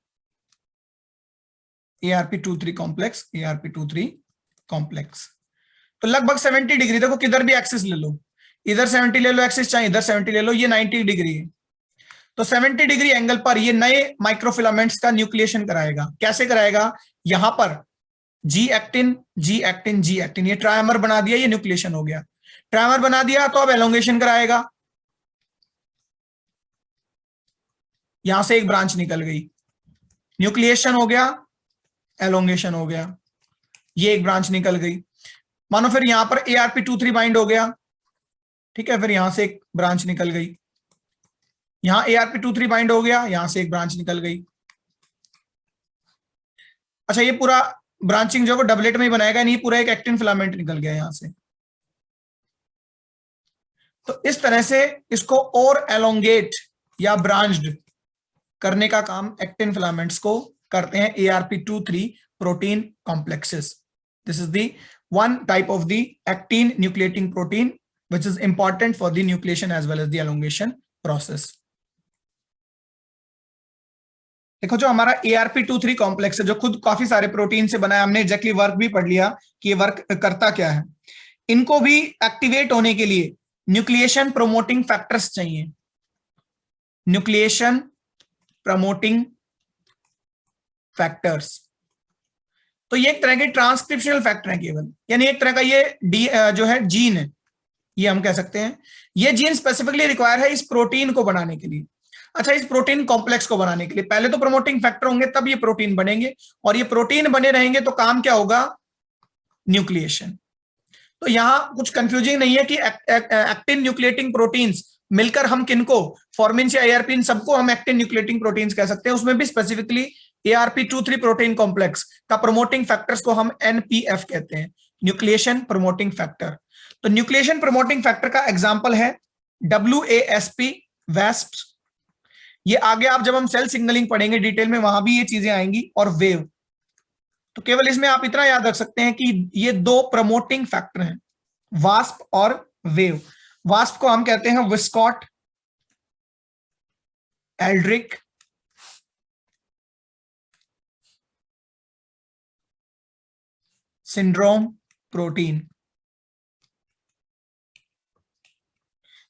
ARP23 कॉम्प्लेक्स, ARP23 कॉम्प्लेक्स। तो लगभग 70 डिग्री, देखो किधर भी एक्सिस ले लो, इधर 70 ले लो एक्सिस, चाहे इधर 70 ले लो, ये 90 डिग्री है। तो 70 डिग्री एंगल पर ये नए माइक्रोफिलामेंट्स का न्यूक्लिएशन कराएगा। कैसे कराएगा? यहां पर G actin G actin G actin, ये ट्राइमर बना दिया, ये न्यूक्लिएशन हो गया। ट्राइमर बना दिया तो अब एलोंगेशन कराएगा। यहां से एक ब्रांच निकल गई, न्यूक्लिएशन हो गया, एलोंगेशन हो गया, ये एक ब्रांच निकल गई। मानो फिर यहां पर ARP23 बाइंड हो गया, ठीक है, फिर यहां से एक ब्रांच निकल गई, यहां ARP23 बाइंड हो गया, यहां से एक ब्रांच निकल गई। अच्छा, ये पूरा ब्रांचिंग जो वो डबलेट में ही बनाएगा, नहीं पूरा एक एक्टिन फिलामेंट निकल गया यहां से। तो इस तरह से इसको और एलोंगेट या ब्रांच्ड करने का काम एक्टिन फिलामेंट्स को करते हैं ARP23 protein complexes. This is the one type of the actin nucleating protein which is important for the nucleation as well as the elongation process. देखो जो हमारा ARP23 कॉम्प्लेक्स है, जो खुद काफी सारे प्रोटीन से बना है, हमने एग्जैक्टली वर्क भी पढ़ लिया कि ये वर्क करता क्या है। इनको भी एक्टिवेट होने के लिए न्यूक्लिएशन प्रोमोटिंग फैक्टर्स चाहिए। न्यूक्लिएशन प्रमोटिंग फैक्टर्स, तो ये एक तरह के ट्रांसक्रिप्शनल फैक्टर है केवल, यानी एक तरह का ये जो है जीन है, ये हम कह सकते हैं। ये जीन स्पेसिफिकली रिक्वायर है इस प्रोटीन को बनाने के लिए। अच्छा, इस प्रोटीन कॉम्प्लेक्स को बनाने के लिए पहले तो प्रमोटिंग फैक्टर होंगे, तब ये प्रोटीन बनेंगे, और ये प्रोटीन बने रहेंगे तो काम क्या होगा? न्यूक्लिएशन। तो यहां कुछ कंफ्यूजिंग नहीं है कि एक्टिन न्यूक्लिएटिंग प्रोटीन्स मिलकर हम किनको, फॉर्मिन या ARP, सबको हम एक्टिन न्यूक्लिएटिंग प्रोटीन्स कह सकते हैं। उसमें भी स्पेसिफिकली ARP23 प्रोटीन कॉम्प्लेक्स का प्रमोटिंग फैक्टर्स को हम NPF कहते हैं, न्यूक्लिएशन प्रमोटिंग फैक्टर। तो न्यूक्लिएशन प्रमोटिंग फैक्टर का एग्जांपल है WASP, WASP। ये आगे आप जब हम सेल सिग्नलिंग पढ़ेंगे डिटेल में, वहां भी ये चीजें आएंगी। और वेव, तो केवल इसमें आप इतना याद रख सकते हैं कि ये दो प्रमोटिंग फैक्टर हैं, वास्प और वेव। वास्प को हम कहते हैं विस्कॉट एल्ड्रिक सिंड्रोम प्रोटीन,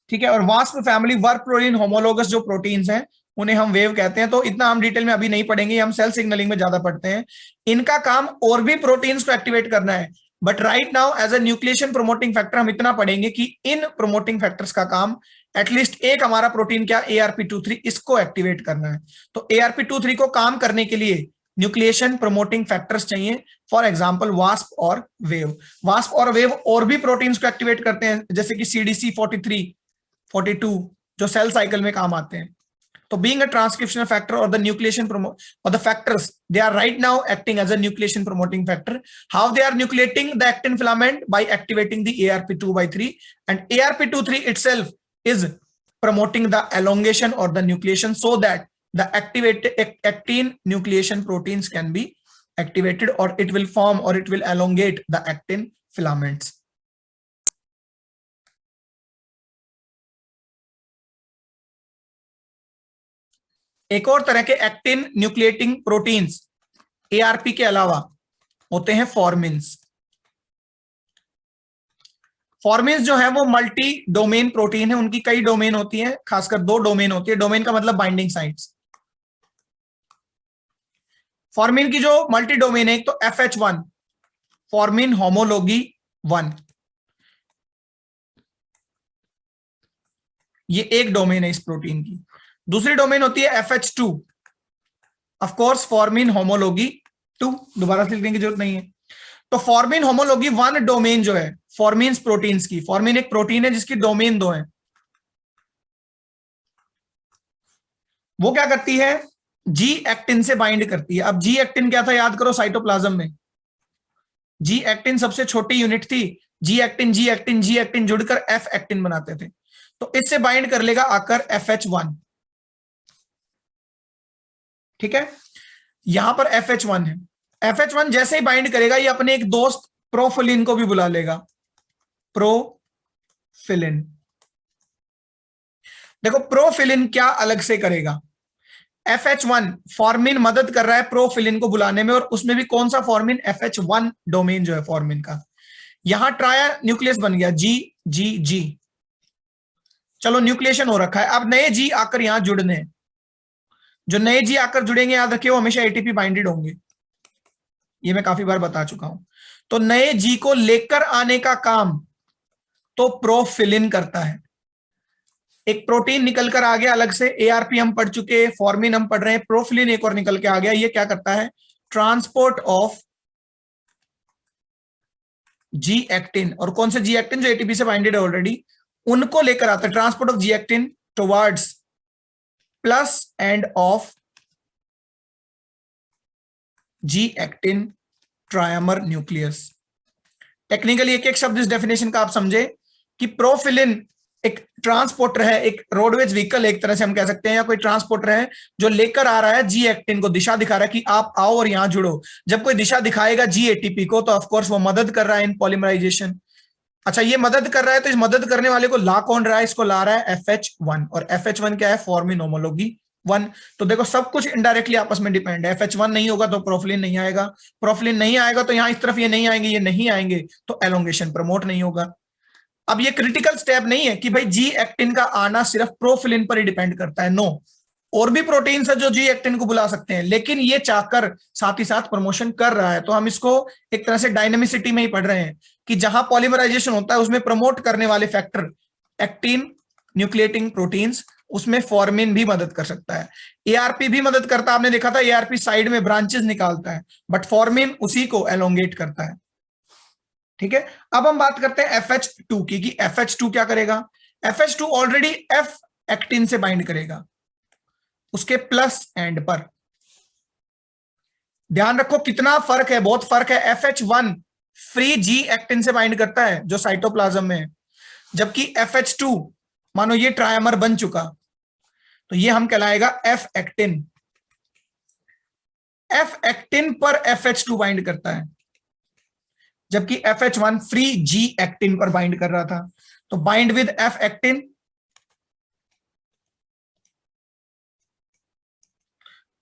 ठीक है। और wasp family work protein homologous जो प्रोटीन्स हैं उन्हें हम वेव कहते हैं। तो इतना हम डिटेल में अभी नहीं पढ़ेंगे, हम सेल सिग्नलिंग में ज्यादा पढ़ते हैं। इनका काम और भी प्रोटीन्स को एक्टिवेट करना है, but right now as a nucleation promoting factor हम इतना पढ़ेंगे कि इन प्रोमोटिंग फैक्टर्स का काम एटलीस्ट एक हमारा प्रोटीन क्या, ARP23, इसको एक्टिवेट करना है। तो ARP23 को काम करने के लिए न्यूक्लिएशन प्रोमोटिंग फैक्टर्स चाहिए, फॉर एग्जांपल वास्प और वेव। वास्प और वेव और भी प्रोटीन्स को एक्टिवेट करते हैं, जैसे कि CDC43, 42, जो सेल साइकिल में काम आते हैं। तो being a transcriptional factor or the nucleation or the factors, they are right now acting as a nucleation promoting factor. How they are nucleating the actin filament? By activating the ARP2/3, and ARP23 itself is promoting the elongation or the nucleation, so that the activated actin nucleation proteins can be activated, or it will form, or it will elongate the actin filaments. एक और तरह के actin nucleating proteins ARP के अलावा होते हैं फॉर्मिन्स। फॉर्मिन्स जो है वो मल्टी डोमेन प्रोटीन है, उनकी कई डोमेन होती है, खासकर 2 डोमेन होती है। डोमेन का मतलब बाइंडिंग साइट्स। फॉर्मिन की जो मल्टी डोमेन है, एक तो FH1 फॉर्मिन होमोलॉगी 1, ये एक डोमेन है इस प्रोटीन की। दूसरी डोमेन होती है FH2, ऑफ कोर्स फॉर्मिन होमोलॉगी 2, दोबारा से लिखने की जरूरत नहीं है। तो फॉर्मिन होमोलॉगी 1 डोमेन जो है फॉर्मिन्स प्रोटीन्स की, फॉर्मिन एक प्रोटीन है जिसकी डोमेन 2 है, वो क्या करती है? जी एक्टिन से बाइंड करती है। अब जी एक्टिन क्या था, याद करो, साइटोप्लाज्म में जी एक्टिन सबसे छोटी यूनिट थी, G actin G actin G actin जुड़कर एफ एक्टिन बनाते थे, तो इससे बाइंड कर लेगा आकर FH1। ठीक है, यहां पर FH1 है, FH1 जैसे ही बाइंड करेगा ये अपने एक दोस्त प्रोफिलिन को भी बुला लेगा, प्रोफिलिन। देखो प्रोफिलिन क्या अलग से करेगा, FH1 फॉर्मिन मदद कर रहा है प्रोफिलिन को बुलाने में, और उसमें भी कौन सा फॉर्मिन, FH1 डोमेन जो है फॉर्मिन का। यहां ट्राया न्यूक्लियस बन गया जी जी जी, चलो न्यूक्लिएशन हो रखा है, अब नए जी आकर यहां जुड़ने हैं। जो नए जी आकर जुड़ेंगे याद रखिए वो हमेशा ATP बाइंडेड होंगे, ये मैं काफी बार बता चुका हूं। तो नए जी को लेकर आने का काम तो प्रोफिलिन करता है। एक प्रोटीन निकल कर आ गया अलग से, ARP हम पढ़ चुके, फॉर्मिन हम पढ़ रहे हैं, प्रोफिलिन एक और निकल के आ गया, ये क्या करता है, ट्रांसपोर्ट ऑफ जी एक्टिन, और कौन से जी एक्टिन, जो ATP से बाइंडेड है ऑलरेडी, उनको लेकर आता है, transport of G actin towards plus end of G actin trimer nucleus. Technically एक एक शब्द इस डेफिनेशन का आप समझे कि प्रोफिलिन एक ट्रांसपोर्टर है, एक रोडवेज व्हीकल एक तरह से हम कह सकते हैं, या कोई ट्रांसपोर्टर है जो लेकर आ रहा है जी एक्टिन को, दिशा दिखा रहा है कि आप आओ और यहां जुड़ो। जब कोई दिशा दिखाएगा जी ATP को तो ऑफकोर्स वो मदद कर रहा है इन पॉलीमराइजेशन। अच्छा, ये मदद कर रहा है तो इस मदद करने वाले को ला कौन रहा है, इसको ला रहा है FH1, और FH1 क्या है, फॉर्मिन होमोलॉगी 1। तो देखो सब कुछ इनडायरेक्टली आपस में डिपेंड है, FH1 नहीं होगा तो प्रोफिलिन नहीं आएगा, प्रोफिलिन नहीं आएगा तो यहां इस तरफ ये नहीं आएंगे, ये नहीं आएंगे तो एलोंगेशन प्रमोट नहीं होगा। अब ये क्रिटिकल स्टेप नहीं है कि भाई जी एक्टिन का आना सिर्फ प्रोफिलिन पर ही डिपेंड करता है, नो, और भी प्रोटीन है जो जी एक्टिन को बुला सकते हैं, लेकिन ये चाहकर साथ ही साथ प्रमोशन कर रहा है, तो हम इसको एक तरह से डायनेमिसिटी में ही पढ़ रहे हैं कि जहां पॉलीमराइजेशन होता है उसमें प्रमोट करने वाले फैक्टर एक्टिन न्यूक्लिएटिंग प्रोटीन्स, उसमें फॉर्मिन भी मदद कर सकता है, ARP भी मदद करता है, आपने देखा था ARP साइड में ब्रांचेस निकालता है, बट फॉर्मिन उसी को एलोंगेट करता है। ठीक है, अब हम बात करते हैं FH2 की, कि FH2 क्या करेगा, FH2 ऑलरेडी F एक्टिन से बाइंड करेगा उसके प्लस एंड पर। ध्यान रखो कितना फर्क है, बहुत फर्क है, FH1 फ्री जी एक्टिन से बाइंड करता है जो साइटोप्लाज्म में है, जबकि FH2 मानो ये ट्रायमर बन चुका तो ये हम कहलाएगा F एक्टिन। F एक्टिन पर FH2 बाइंड करता है, जबकि FH1 फ्री जी एक्टिन पर बाइंड कर रहा था, तो बाइंड विद F एक्टिन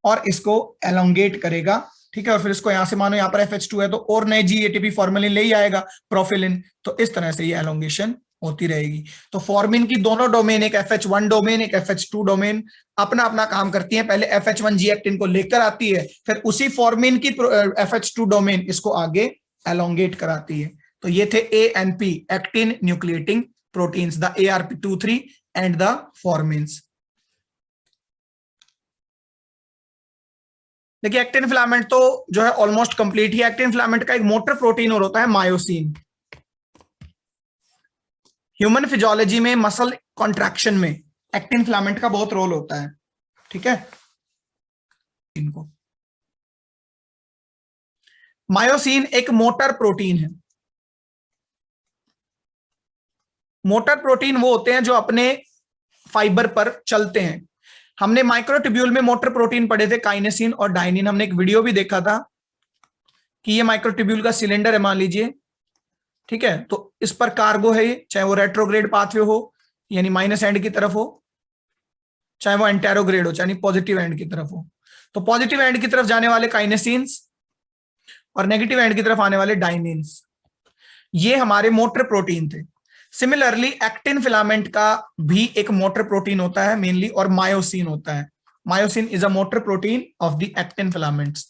और इसको एलोंगेट करेगा। ठीक है, और फिर इसको यहां से मानो यहां पर FH2 है तो और नए जी ATP फॉर्मेलिन ले ही आएगा प्रोफिलिन, तो इस तरह से ये एलोंगेशन होती रहेगी। तो फॉर्मिन की दोनों डोमेन, एक FH1 डोमेन एक FH2 डोमेन, अपना अपना काम करती है। पहले FH1 जी एक्टिन को लेकर आती है, फिर उसी फॉर्मिन की FH2 डोमेन इसको आगे एलोंगेट कराती है। तो ये थे ANP actin nucleating proteins, the ARP23 and the formins. देखिए एक्टिन फिलामेंट तो जो है ऑलमोस्ट कंप्लीट ही। एक्टिन फिलामेंट का एक मोटर प्रोटीन और होता है मायोसिन। ह्यूमन फिजियोलॉजी में मसल कॉन्ट्रैक्शन में एक्टिन फिलामेंट का बहुत रोल होता है। ठीक है, इनको मायोसिन एक मोटर प्रोटीन है। मोटर प्रोटीन वो होते हैं जो अपने फाइबर पर चलते हैं। हमने माइक्रोट्यूब्यूल में मोटर प्रोटीन पढ़े थे, काइनेसिन और डाइनिन। हमने एक वीडियो भी देखा था कि ये माइक्रोट्यूब्यूल का सिलेंडर है मान लीजिए, ठीक है, तो इस पर कार्गो है, चाहे वो रेट्रोग्रेड पाथवे हो यानी माइनस एंड की तरफ हो, चाहे वो एंटेरोग्रेड हो यानी पॉजिटिव एंड की तरफ हो। तो पॉजिटिव एंड की तरफ जाने वाले काइनेसिन्स और नेगेटिव एंड की तरफ आने वाले डाइनिन्स, ये हमारे मोटर प्रोटीन थे। सिमिलरली एक्टिन फिलामेंट का भी एक मोटर प्रोटीन होता है मेनली, और मायोसिन होता है। Myosin is a motor protein of the actin filaments.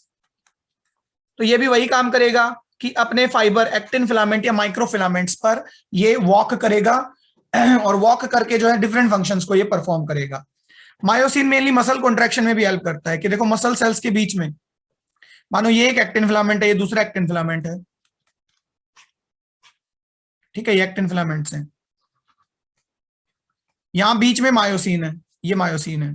तो ये भी वही काम करेगा कि अपने फाइबर एक्टिन फिलामेंट या माइक्रो फिलामेंट्स पर ये वॉक करेगा और वॉक करके जो है डिफरेंट फंक्शंस को ये परफॉर्म करेगा। मायोसिन मेनली मसल कॉन्ट्रैक्शन में भी हेल्प करता है कि देखो मसल सेल्स के बीच में मानो ये एक एक्टिन फिलामेंट है, ये दूसरा एक्टिन फिलामेंट है, ठीक है, ये एक्टिन फिलामेंट्स हैं, यहां बीच में मायोसिन है, ये मायोसिन है।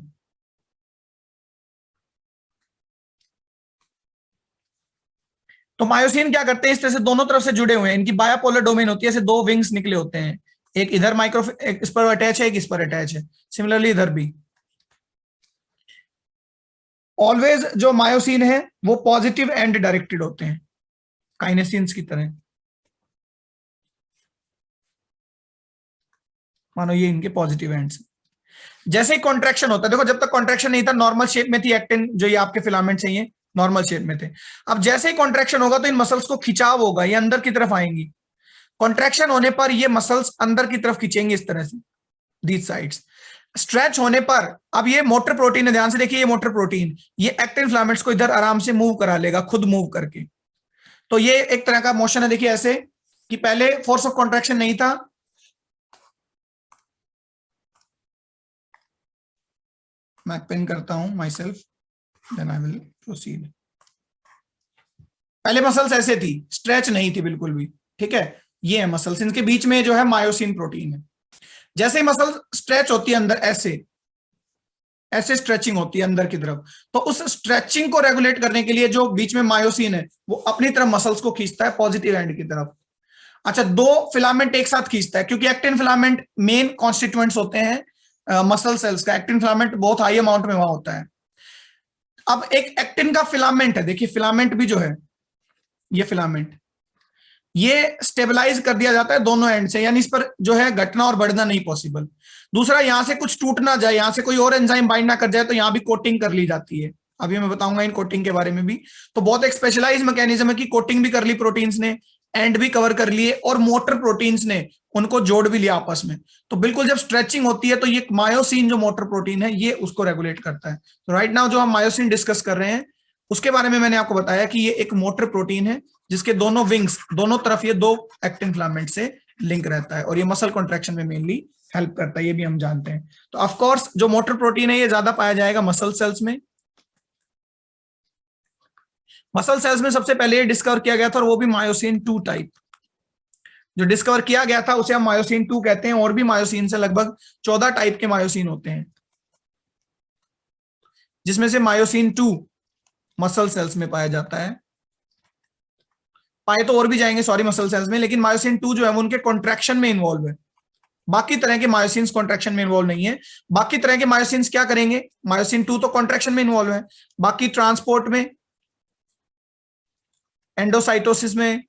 तो मायोसिन क्या करते हैं, इस तरह से दोनों तरफ से जुड़े हुए हैं, इनकी बायोपोलर डोमेन होती है, ऐसे दो विंग्स निकले होते हैं, एक इधर माइक्रो, एक इस पर अटैच है, एक इस पर अटैच है, सिमिलरली इधर भी। ऑलवेज जो मायोसिन है वो पॉजिटिव एंड डायरेक्टेड होते हैं, काइनेसिन्स की तरह। मानो ये इनके पॉजिटिव एंड्स। जैसे ही कॉन्ट्रैक्शन होता है, देखो जब तक कॉन्ट्रैक्शन नहीं था नॉर्मल शेप में थी एक्टिन, जो ये आपके फिलामेंट्स हैं ये नॉर्मल शेप में थे। अब जैसे ही कॉन्ट्रैक्शन होगा तो इन मसल्स को खिंचाव होगा, ये अंदर की तरफ आएंगी। कॉन्ट्रैक्शन होने पर ये मसल्स अंदर की तरफ खींचेंगे इस तरह से, दीज साइड्स। स्ट्रेच होने पर, अब ये मोटर प्रोटीन है, ध्यान से देखिए, ये मोटर प्रोटीन ये एक्टिन फिलामेंट्स को इधर आराम से मूव करा लेगा, खुद मूव करके। तो ये एक तरह का मोशन है, देखिए ऐसे कि पहले फोर्स ऑफ कॉन्ट्रैक्शन नहीं था, मैं पिन करता हूं myself, then I will proceed. पहले मसल्स ऐसे थी, स्ट्रेच नहीं थी बिल्कुल भी, ठीक है। ये है मसल्स, इनके बीच में जो है मायोसिन प्रोटीन है। जैसे ही मसल स्ट्रेच होती है अंदर, ऐसे ऐसे स्ट्रेचिंग होती है अंदर की तरफ, तो उस स्ट्रेचिंग को रेगुलेट करने के लिए जो बीच में मायोसिन है वो अपनी तरफ मसल्स को खींचता है पॉजिटिव एंड की तरफ। अच्छा, दो फिलामेंट एक साथ खींचता है, क्योंकि एक्टिन फिलामेंट मेन कॉन्स्टिट्यूएंट्स होते हैं मसल सेल्स का, एक्टिन फिलामेंट बहुत हाई अमाउंट में वहां होता है। अब एक एक्टिन का फिलामेंट है, देखिए फिलामेंट भी जो है, ये फिलामेंट ये स्टेबलाइज कर दिया जाता है दोनों एंड से, यानी इस पर जो है घटना और बढ़ना नहीं पॉसिबल। दूसरा, यहां से कुछ टूट ना जाए, यहां से कोई और एंजाइम बाइंड ना कर जाए, तो यहां भी कोटिंग कर ली जाती है, अभी मैं बताऊंगा इन कोटिंग के बारे में भी। तो बहुत एक स्पेशलाइज मैकेनिज्म है कि कोटिंग भी कर ली प्रोटीन्स ने, एंड भी कवर कर लिए, और मोटर प्रोटीन्स ने उनको जोड़ भी लिया आपस में। तो बिल्कुल जब स्ट्रेचिंग होती है तो ये मायोसिन जो मोटर प्रोटीन है ये उसको रेगुलेट करता है। तो राइट नाउ जो हम मायोसिन डिस्कस कर रहे हैं उसके बारे में मैंने आपको बताया कि ये एक मोटर प्रोटीन है जिसके दोनों विंग्स, दोनों तरफ ये दो एक्टिन फिलामेंट से लिंक रहता है, और ये मसल कॉन्ट्रैक्शन में मेनली हेल्प करता है, ये भी हम जानते हैं। तो ऑफ कोर्स जो मोटर प्रोटीन है ये ज्यादा पाया जाएगा मसल सेल्स में। मसल सेल्स में सबसे पहले ये डिस्कवर किया गया था, और वो भी मायोसिन 2 टाइप। जो डिस्कवर किया गया था उसे हम मायोसिन 2 कहते हैं, और भी मायोसिन से लगभग 14 टाइप के मायोसिन होते हैं, जिसमें से मायोसिन 2 मसल सेल्स में पाया जाता है। पाए तो और भी जाएंगे सॉरी मसल सेल्स में, लेकिन मायोसिन 2 जो है वो उनके कॉन्ट्रैक्शन में इन्वॉल्व है, बाकी तरह के मायोसिन्स कॉन्ट्रैक्शन में इन्वॉल्व नहीं है। बाकी तरह के मायोसिन्स क्या करेंगे, मायोसिन 2 तो कॉन्ट्रैक्शन में इन्वॉल्व है, बाकी ट्रांसपोर्ट में, एंडोसाइटोसिस में,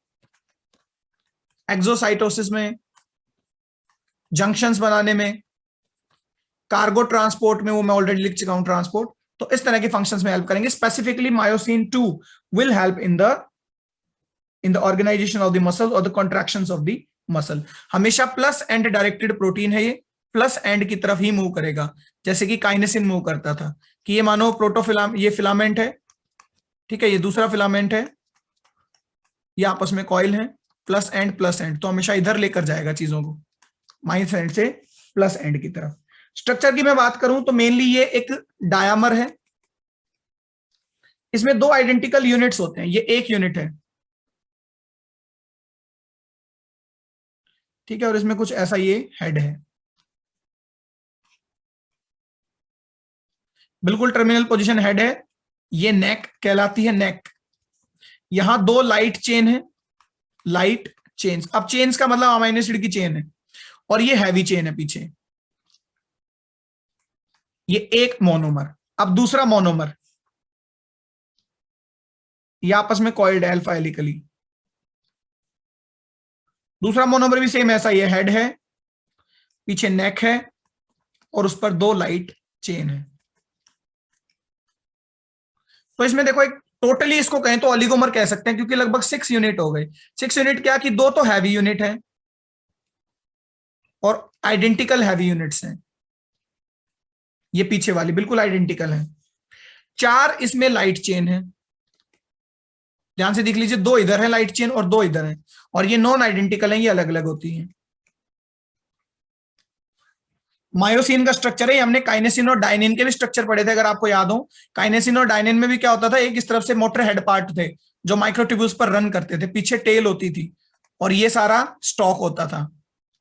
एक्सोसाइटोसिस में, जंक्शंस बनाने में, कार्गो ट्रांसपोर्ट में, वो मैं ऑलरेडी लिख चुका हूं ट्रांसपोर्ट। तो इस तरह के फंक्शंस में हेल्प करेंगे। Specifically myosin 2 will help in the organisation of the muscle और the contractions of the muscle. हमेशा प्लस एंड डायरेक्टेड प्रोटीन है, ये प्लस एंड की तरफ ही मूव करेगा, जैसे कि काइनेसिन मूव करता था, कि ये मानो प्रोटोफिलाम, ये फिलामेंट है, ठीक है, ये दूसरा फिलामेंट है, ये आपस में कॉइल है, प्लस एंड, तो हमेशा इधर लेकर जाएगा चीजों को, माइनस एंड से प्लस एंड की तरफ। स्ट्रक्चर की मैं बात करूं तो मेनली ये एक डायामर है, इसमें दो आइडेंटिकल यूनिट्स होते हैं, ये एक यूनिट है, ठीक है, और इसमें कुछ ऐसा ये हेड है, बिल्कुल टर्मिनल पोजीशन हेड है, ये नेक कहलाती है, नेक। यहां दो लाइट चेन है, लाइट चेन्स, अब चेन्स का मतलब अमाइनो एसिड की चेन है, और ये हैवी चेन है पीछे, ये एक मोनोमर। अब दूसरा मोनोमर, ये आपस में कॉइल्ड है अल्फा हेलिकली। दूसरा मोनोमर भी सेम ऐसा, ये हेड है, पीछे नेक है, और उस पर दो लाइट चेन है। तो इसमें देखो एक टोटली इसको कहें तो ऑलिगोमर कह सकते हैं, क्योंकि लगभग 6 यूनिट हो गए। 6 यूनिट क्या कि दो तो हैवी यूनिट है और आइडेंटिकल हैवी यूनिट्स हैं, ये पीछे वाली बिल्कुल आइडेंटिकल है। 4 इसमें लाइट चेन है, ध्यान से देख लीजिए, 2 इधर है लाइट चेन और 2 इधर है, और ये नॉन आइडेंटिकल है, ये अलग अलग होती है। मायोसिन का स्ट्रक्चर है, हमने काइनेसिन और डायनिन के भी स्ट्रक्चर पढ़े थे अगर आपको याद हो। काइनेसिन और डायनिन में भी क्या होता था, एक इस तरफ से मोटर हेड पार्ट थे जो माइक्रोट्यूब्यूल्स पर रन करते थे, पीछे टेल होती थी, और ये सारा स्टॉक होता था।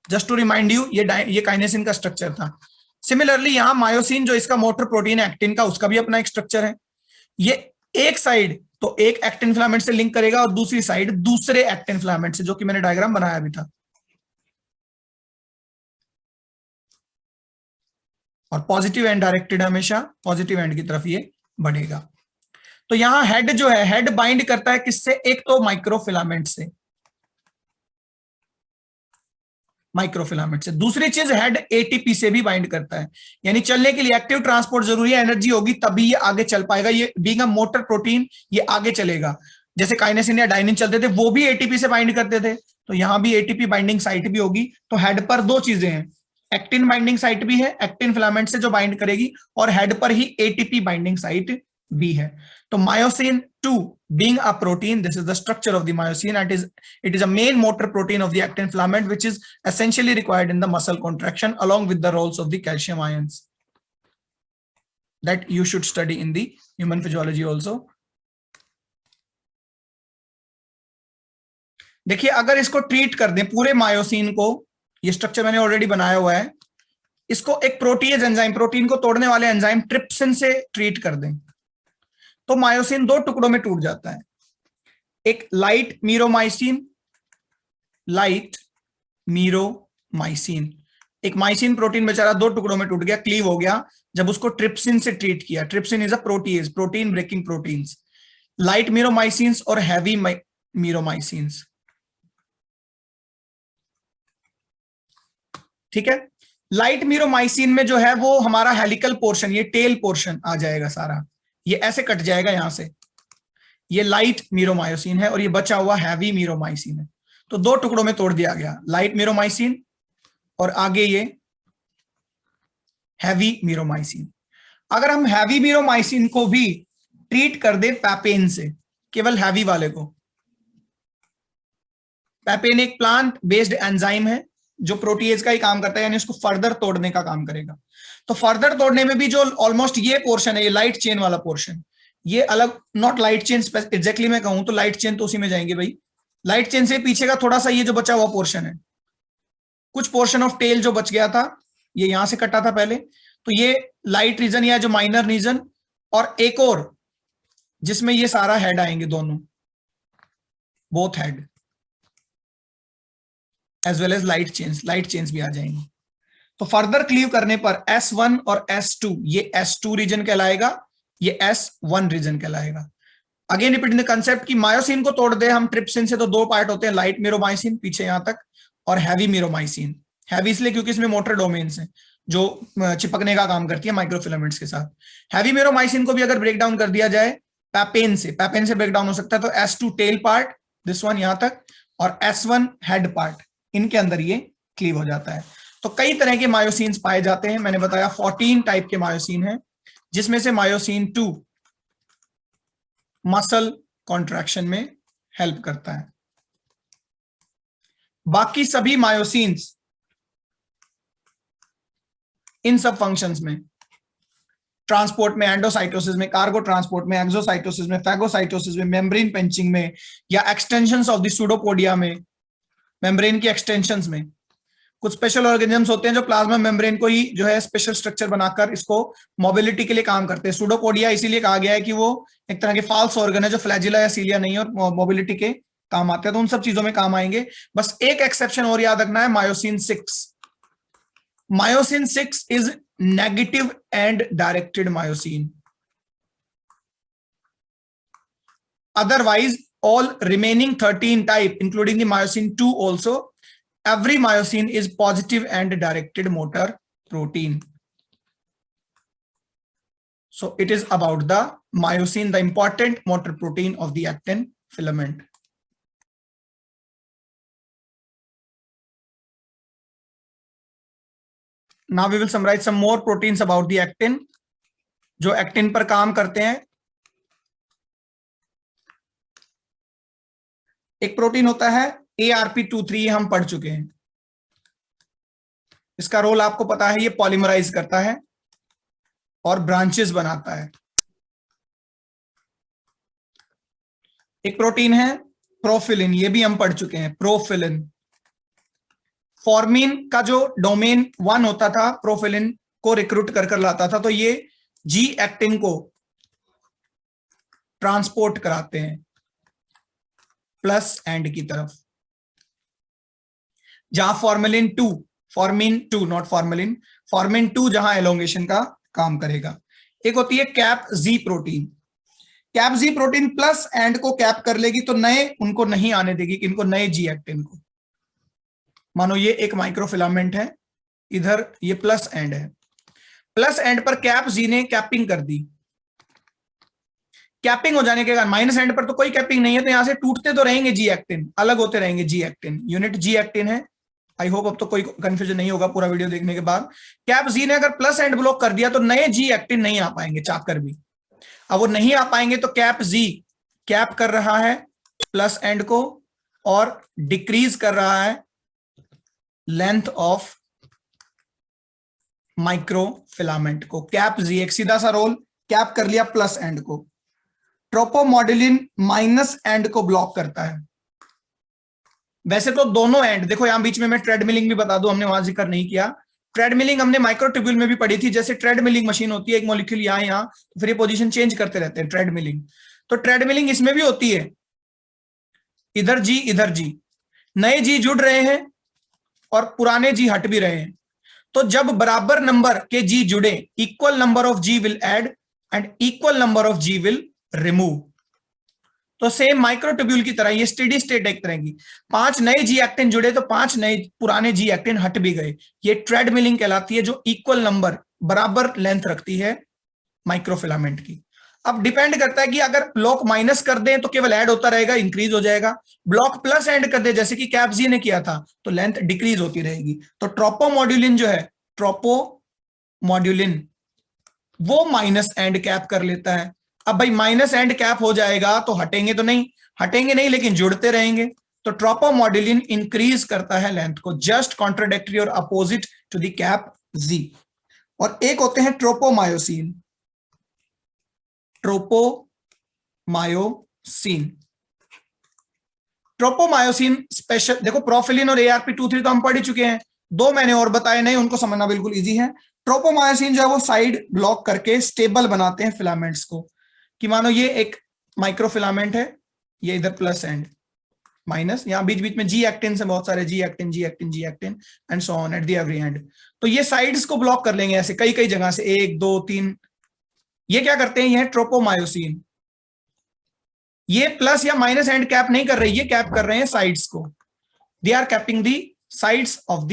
जस्ट टू रिमाइंड यू, ये काइनेसिन का स्ट्रक्चर था। सिमिलरली यहाँ मायोसिन जो इसका मोटर प्रोटीन है एक्टिन का, उसका भी अपना एक स्ट्रक्चर है। ये एक साइड तो एक एक्टिन फिलामेंट से लिंक करेगा और दूसरी साइड दूसरे एक्टिन फिलामेंट से, जो कि मैंने डायग्राम बनाया भी था। और पॉजिटिव एंड डायरेक्टेड, हमेशा पॉजिटिव एंड की तरफ ये बढ़ेगा। तो यहां हेड जो है, हेड बाइंड करता है किससे? एक तो माइक्रोफिलामेंट से, माइक्रोफिलामेंट से। दूसरी चीज, हेड एटीपी से भी बाइंड करता है, यानी चलने के लिए एक्टिव ट्रांसपोर्ट जरूरी है, एनर्जी होगी तभी ये आगे चल पाएगा। ये बीइंग अ मोटर प्रोटीन ये आगे चलेगा। जैसे काइनेसिन या डाइनिन चलते थे, वो भी एटीपी से बाइंड करते थे, तो यहां भी एटीपी बाइंडिंग साइट भी होगी। तो हेड पर दो चीजें हैं, एक्टिन बाइंडिंग साइट भी है, एक्टिन फिलामेंट से जो बाइंड करेगी, और हेड पर ही एटीपी बाइंडिंग साइट भी है। तो myosin 2 being a protein, this is the structure of the myosin, it is a main motor protein of the actin filament, which is essentially required in the muscle contraction along with the roles of the calcium ions that you should study in the human physiology also. देखिए, अगर इसको treat कर दें पूरे myosin को, ये structure मैंने already बनाया हुआ है, इसको एक प्रोटीज एंजाइम, प्रोटीन को तोड़ने वाले एंजाइम ट्रिप्सिन से ट्रीट कर दें, तो मायोसिन दो टुकड़ों में टूट जाता है। एक लाइट मीरोमाइसिन, लाइट मीरोमाइसिन, एक माइसिन प्रोटीन बेचारा दो टुकड़ों में टूट गया, क्लीव हो गया, जब उसको ट्रिप्सिन से ट्रीट किया। Trypsin is a protease, protein breaking proteins. Light meromyosins और हैवी मीरोमाइसिन्स, ठीक है। लाइट मीरोमाइसिन में जो है वो हमारा हेलिकल पोर्शन, ये टेल पोर्शन आ जाएगा सारा, ये ऐसे कट जाएगा यहां से, ये लाइट मीरोमायोसिन है, और ये बचा हुआ हैवी मीरोमाइसिन है। तो दो टुकड़ों में तोड़ दिया गया, लाइट मीरोमाइसिन और आगे ये हैवी मीरोमाइसिन। अगर हम हैवी मीरोमाइसिन को भी ट्रीट कर दे पैपेन से, केवल हैवी वाले को, पैपेन एक प्लांट बेस्ड एंजाइम है जो प्रोटीएज का ही काम करता है, यानी उसको फर्दर तोड़ने का काम करेगा। तो फर्दर तोड़ने में भी जो ऑलमोस्ट ये पोर्शन है, ये लाइट चेन वाला पोर्शन, ये अलग, नॉट लाइट चेन एग्जैक्टली मैं कहूं तो लाइट चेन तो उसी में जाएंगे भाई। लाइट चेन से पीछे का थोड़ा सा ये जो बचा हुआ पोर्शन है, कुछ पोर्शन ऑफ टेल जो बच गया था, ये यहां से कटा था पहले, तो ये लाइट रीजन या जो माइनर रीजन, और एक और जिसमें ये सारा हेड आएंगे दोनों, both head as well as light chains भी आ जाएंगे। तो फर्दर क्लीव करने पर S1 और S2, ये S2 रीजन कहलाएगा, ये S1 रीजन कहलाएगा। अगेन रिपीटिंग द कंसेप्ट कि मायोसिन को तोड़ दे हम ट्रिप्सिन से, तो दो पार्ट होते हैं, लाइट मीरोमाइसिन पीछे यहां तक, और हैवी मीरोमाइसिन। हैवी इसलिए क्योंकि इसमें मोटर डोमेन्स हैं जो चिपकने का काम करती है माइक्रोफिलामेंट्स के साथ। हैवी मीरोमाइसिन को भी अगर ब्रेक डाउन कर दिया जाए पैपेन से ब्रेक डाउन हो सकता है, तो S2 tail part, this one यहां तक, और S1 हेड पार्ट, इनके अंदर ये क्लीव हो जाता है। तो कई तरह के मायोसिन्स पाए जाते हैं, मैंने बताया 14 टाइप के मायोसिन हैं, जिसमें से मायोसिन 2 मसल कॉन्ट्रैक्शन में हेल्प करता है। बाकी सभी मायोसिन्स इन सब फंक्शंस में, ट्रांसपोर्ट में, एंडोसाइटोसिस में, कार्गो ट्रांसपोर्ट में, एक्सोसाइटोसिस में, फैगोसाइटोसिस में, मेम्ब्रेन पेंचिंग में, या एक्सटेंशंस ऑफ द सूडोपोडिया में, मेम्ब्रेन की एक्सटेंशंस में। कुछ स्पेशल ऑर्गेनिजम्स होते हैं जो प्लाज्मा मेम्ब्रेन को ही जो है स्पेशल स्ट्रक्चर बनाकर इसको मोबिलिटी के लिए काम करते हैं। सूडोपोडिया इसीलिए कहा गया है कि वो एक तरह के फाल्स ऑर्गन है जो फ्लैजिला या सीलिया नहीं है और मोबिलिटी के काम आते हैं, तो उन सब चीजों में काम आएंगे। बस एक एक्सेप्शन और याद रखना है, myosin 6। Myosin 6 is negative and directed myosin, otherwise all remaining 13 type including the myosin 2 also, every myosin is positive and directed motor protein. So it is about the myosin, the important motor protein of the actin filament. Now we will summarize some more proteins about the actin जो actin पर काम करते हैं। एक protein होता है ARP23, हम पढ़ चुके हैं, इसका रोल आपको पता है, ये पॉलीमराइज करता है और ब्रांचेस बनाता है। एक प्रोटीन है प्रोफिलिन, ये भी हम पढ़ चुके हैं, प्रोफिलिन। फॉर्मिन का जो डोमेन 1 होता था, प्रोफिलिन को रिक्रूट कर लाता था, तो ये जी एक्टिन को ट्रांसपोर्ट कराते हैं प्लस एंड की तरफ, जहां फॉर्मिन टू नॉट फॉर्मेलिन, फॉर्मिन टू जहां एलोंगेशन का काम करेगा। एक होती है cap ji protein, cap ji protein plus and को कैप कर लेगी तो नए उनको नहीं आने देगी, किनको, नए जी एक्टिन को। मानो ये एक माइक्रोफिलामेंट है, इधर ये प्लस एंड है, प्लस एंड पर कैप जी ने कैपिंग कर दी, कैपिंग हो जाने के बाद माइनस एंड पर तो कोई कैपिंग नहीं है, तो यहां से टूटते तो रहेंगे जी एक्टिन, अलग होते रहेंगे G actin, unit G actin है। आई होप अब तो कोई कंफ्यूजन नहीं होगा पूरा वीडियो देखने के बाद। कैप जी ने अगर प्लस एंड ब्लॉक कर दिया तो नए जी एक्टिन नहीं आ पाएंगे चाहकर भी। अब वो नहीं आ पाएंगे तो कैप जी कैप कर रहा है प्लस एंड को और डिक्रीज कर रहा है लेंथ ऑफ माइक्रोफिलामेंट को। कैप जी एक सीधा सा रोल, कैप कर लिया प्लस एंड को। ट्रोपोमोडुलिन माइनस एंड को ब्लॉक करता है। वैसे तो दोनों एंड, देखो यहां बीच में मैं ट्रेडमिलिंग भी बता दूं, हमने वहां जिक्र नहीं किया। ट्रेडमिलिंग हमने माइक्रोट्यूब्यूल में भी पढ़ी थी, जैसे ट्रेडमिलिंग मशीन होती है, एक मॉलिक्यूल यहां तो फिर ये पोजीशन चेंज करते रहते हैं, ट्रेडमिलिंग। तो ट्रेडमिलिंग इसमें भी होती है, इधर जी इधर जी, नए जी जुड़ रहे हैं और पुराने जी हट भी रहे हैं। तो जब बराबर नंबर के जी जुड़े, equal number of G will add and equal number of G will remove. तो सेम माइक्रोट्यूब्यूल की तरह ये स्टेडी स्टेट एक तरह की, 5 नए जी एक्टिन जुड़े तो 5 नए पुराने जी एक्टिन हट भी गए। ये ट्रेडमिलिंग कहलाती है, जो इक्वल नंबर बराबर लेंथ रखती है माइक्रोफिलामेंट की। अब डिपेंड करता है कि अगर ब्लॉक माइनस कर दें तो केवल ऐड होता रहेगा, इंक्रीज हो जाएगा। ब्लॉक प्लस एंड कर दे जैसे कि कैप जी ने किया था तो लेंथ डिक्रीज होती रहेगी। तो ट्रोपोमोडुलिन जो है, ट्रोपोमोडुलिन वो माइनस एंड कैप कर लेता है। अब भाई माइनस एंड कैप हो जाएगा तो हटेंगे तो नहीं, हटेंगे नहीं लेकिन जुड़ते रहेंगे। तो ट्रोपोमोडुलिन इंक्रीज करता है लेंथ को, जस्ट कॉन्ट्राडिक्टरी और अपोजिट टू द कैप जी। और एक होते हैं ट्रोपोमायोसिन, ट्रोपोमायोसिन। ट्रोपोमायोसिन स्पेशल, देखो प्रोफिलिन और ARP23 तो हम पढ़ ही चुके हैं, 2 मैंने और बताए नहीं, उनको समझना बिल्कुल इजी है। ट्रोपोमायोसिन जो है वो साइड ब्लॉक करके स्टेबल बनाते हैं फिलामेंट्स को, कि मानो ये एक माइक्रोफिलामेंट है, ये इधर प्लस एंड माइनस, यहां बीच बीच में जी एक्टिन से बहुत सारे G actin G actin G actin and so on at the every and. तो ये साइड्स को ब्लॉक कर लेंगे ऐसे कई कई जगह से, 1 2 3। ये क्या करते हैं, ये है ट्रोपोमायोसिन। ये प्लस या माइनस एंड कैप नहीं कर रहे, ये कैप कर रहे हैं साइड्स को, they are capping the sides of the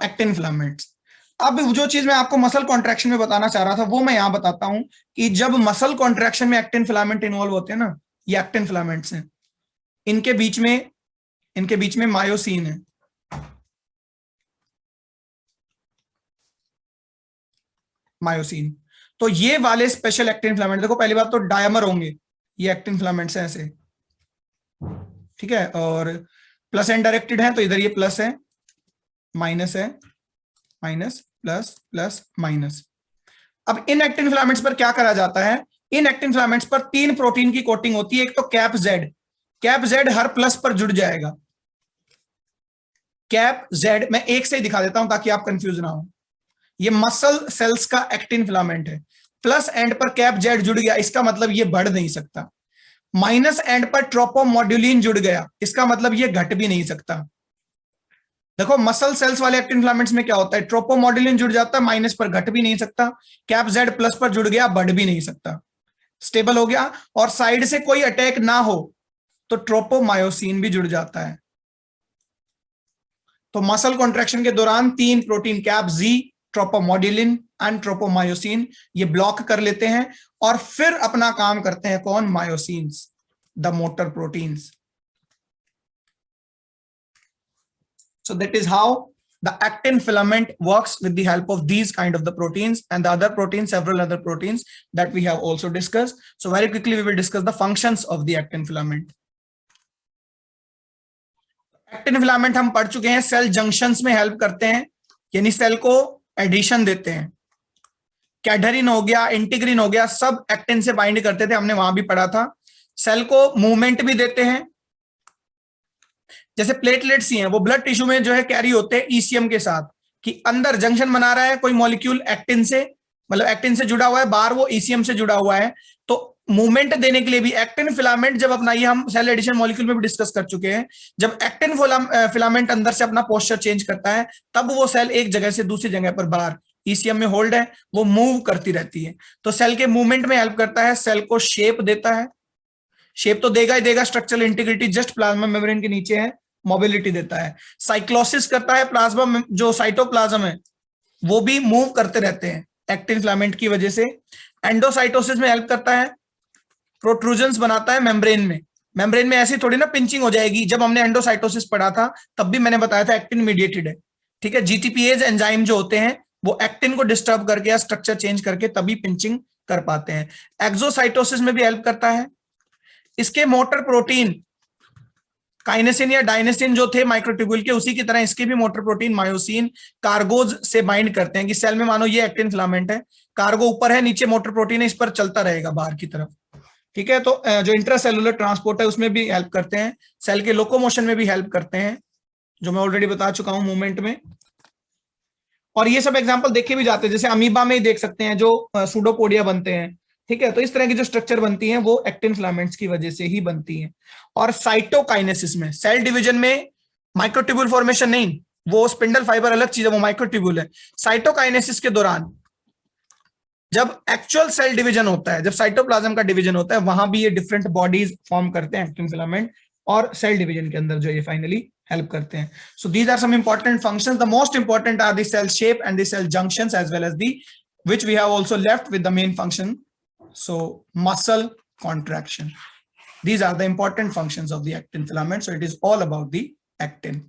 actin filaments. अब जो चीज मैं आपको मसल कॉन्ट्रैक्शन में बताना चाह रहा था वो मैं यहां बताता हूं, कि जब मसल कॉन्ट्रैक्शन में एक्टिन फिलामेंट इन्वॉल्व होते हैं ना, ये एक्टिन फिलामेंट्स हैं, इनके बीच में मायोसिन है। मायोसिन, तो ये वाले स्पेशल एक्टिन फिलामेंट, देखो पहली बात तो डायमर होंगे, ये एक्टिन फिलामेंट्स हैं ऐसे, ठीक है, और प्लस एंड डायरेक्टेड है तो इधर ये प्लस है, माइनस है, माइनस प्लस प्लस माइनस। अब इन एक्टिन फिलामेंट्स पर क्या करा जाता है, इन एक्टिन फिलामेंट्स पर 3 प्रोटीन की कोटिंग होती है। एक तो कैप जेड हर प्लस पर जुड़ जाएगा, कैप जेड, मैं एक से ही दिखा देता हूं ताकि आप कंफ्यूज ना हो। ये मसल सेल्स का एक्टिन फिलामेंट है, प्लस एंड पर कैप जेड जुड़ गया, इसका मतलब ये बढ़ नहीं सकता। माइनस एंड पर ट्रोपोमोडुलिन जुड़ गया, इसका मतलब ये घट भी नहीं सकता। देखो मसल सेल्स वाले एक्टिन फिलामेंट्स में क्या होता है, ट्रोपोमोडुलिन जुड़ जाता है, माइनस पर घट भी नहीं सकता, कैप जेड प्लस पर जुड़ गया, बढ़ भी नहीं सकता, स्टेबल हो गया। और साइड से कोई अटैक ना हो तो ट्रोपोमायोसिन भी जुड़ जाता है। तो मसल कॉन्ट्रैक्शन के दौरान 3 protein, cap Z, tropomodulin and tropomyosin, ये ब्लॉक कर लेते हैं और फिर अपना काम करते हैं कौन, myosins, the motor proteins. So that is how the actin filament works with the help of these kind of the proteins and the other proteins, several other proteins that we have also discussed. So very quickly we will discuss the functions of the actin filament. Actin filament हम पढ़ चुके हैं, cell junctions में help करते हैं, यानी cell को addition देते हैं। कैडरिन हो गया, इंटीग्रिन हो गया, सब एक्टिन से बाइंड करते थे, हमने वहां भी पढ़ा था। सेल को मूवमेंट भी देते हैं, जैसे प्लेटलेट्स ही हैं, वो ब्लड टिश्यू में जो है कैरी होते हैं ईसीएम के साथ, कि अंदर जंक्शन बना रहा है कोई मॉलिक्यूल एक्टिन से, मतलब एक्टिन से जुड़ा हुआ है, बाहर वो ईसीएम से जुड़ा हुआ है, तो मूवमेंट देने के लिए भी एक्टिन फिलामेंट जब अपना, ये हम सेल एडिशन मॉलिक्यूल में भी डिस्कस कर चुके हैं, जब एक्टिन फिलामेंट अंदर से अपना पोस्चर चेंज करता है तब वो सेल एक जगह से दूसरी जगह पर बाहर ईसीएम में होल्ड है, वो मूव करती रहती है। तो सेल के मूवमेंट में हेल्प करता है, सेल को शेप देता है, शेप तो देगा ही देगा, structural integrity just plasma membrane के नीचे है, मोबिलिटी देता है, साइक्लोसिस करता है, प्लाज्मा जो साइटोप्लाज्म है वो भी मूव करते रहते हैं एक्टिन फिलामेंट की वजह से। एंडोसाइटोसिस में हेल्प करता है, प्रोट्रूजन्स बनाता है मेम्ब्रेन में, मेम्ब्रेन में ऐसी थोड़ी ना पिंचिंग हो जाएगी, जब हमने एंडोसाइटोसिस पढ़ा था तब भी मैंने बताया था एक्टिन मीडिएटेड है, ठीक है। जीटीपीएज एंजाइम जो होते हैं वो एक्टिन को डिस्टर्ब करके या स्ट्रक्चर चेंज करके तभी पिंचिंग कर पाते हैं। एक्सोसाइटोसिस में भी हेल्प करता है। इसके मोटर प्रोटीन काइनेसिन या डायनेसिन जो थे माइक्रोट्यूब्यूल के, उसी की तरह इसके भी मोटर प्रोटीन मायोसिन कार्गोज से बाइंड करते हैं कि सेल में मानो ये एक्टिन फिलामेंट है, कार्गो ऊपर है, नीचे मोटर प्रोटीन है, इस पर चलता रहेगा बाहर की तरफ, ठीक है। तो जो इंट्रासेलुलर ट्रांसपोर्ट है उसमें भी हेल्प करते हैं, सेल के लोकोमोशन में भी हेल्प करते हैं, जो मैं ऑलरेडी बता चुका हूं मूवमेंट में। और ये सब एग्जांपल देखे भी जाते हैं, जैसे अमीबा में ही देख सकते हैं जो सूडोपोडिया बनते हैं, ठीक है। तो इस तरह की जो स्ट्रक्चर बनती हैं वो एक्टिन फिलामेंट्स की वजह से ही बनती हैं। और साइटोकाइनेसिस में, सेल डिवीजन में माइक्रोट्यूब्यूल फॉर्मेशन नहीं, वो स्पिंडल फाइबर अलग चीज है, वो माइक्रोट्यूब्यूल है। साइटोकाइनेसिस के दौरान जब एक्चुअल सेल डिवीजन होता है, जब साइटोप्लाज्म का डिवीजन होता है, वहां भी ये डिफरेंट बॉडीज फॉर्म करते हैं एक्टिन फिलामेंट, और सेल डिवीजन के अंदर जो ये फाइनली हेल्प करते हैं। So these are some important functions. The most important are the cell shape and the cell junctions as well as the which we have also left with the main function, so muscle contraction. These are the important functions of the actin filament, so it is all about the actin.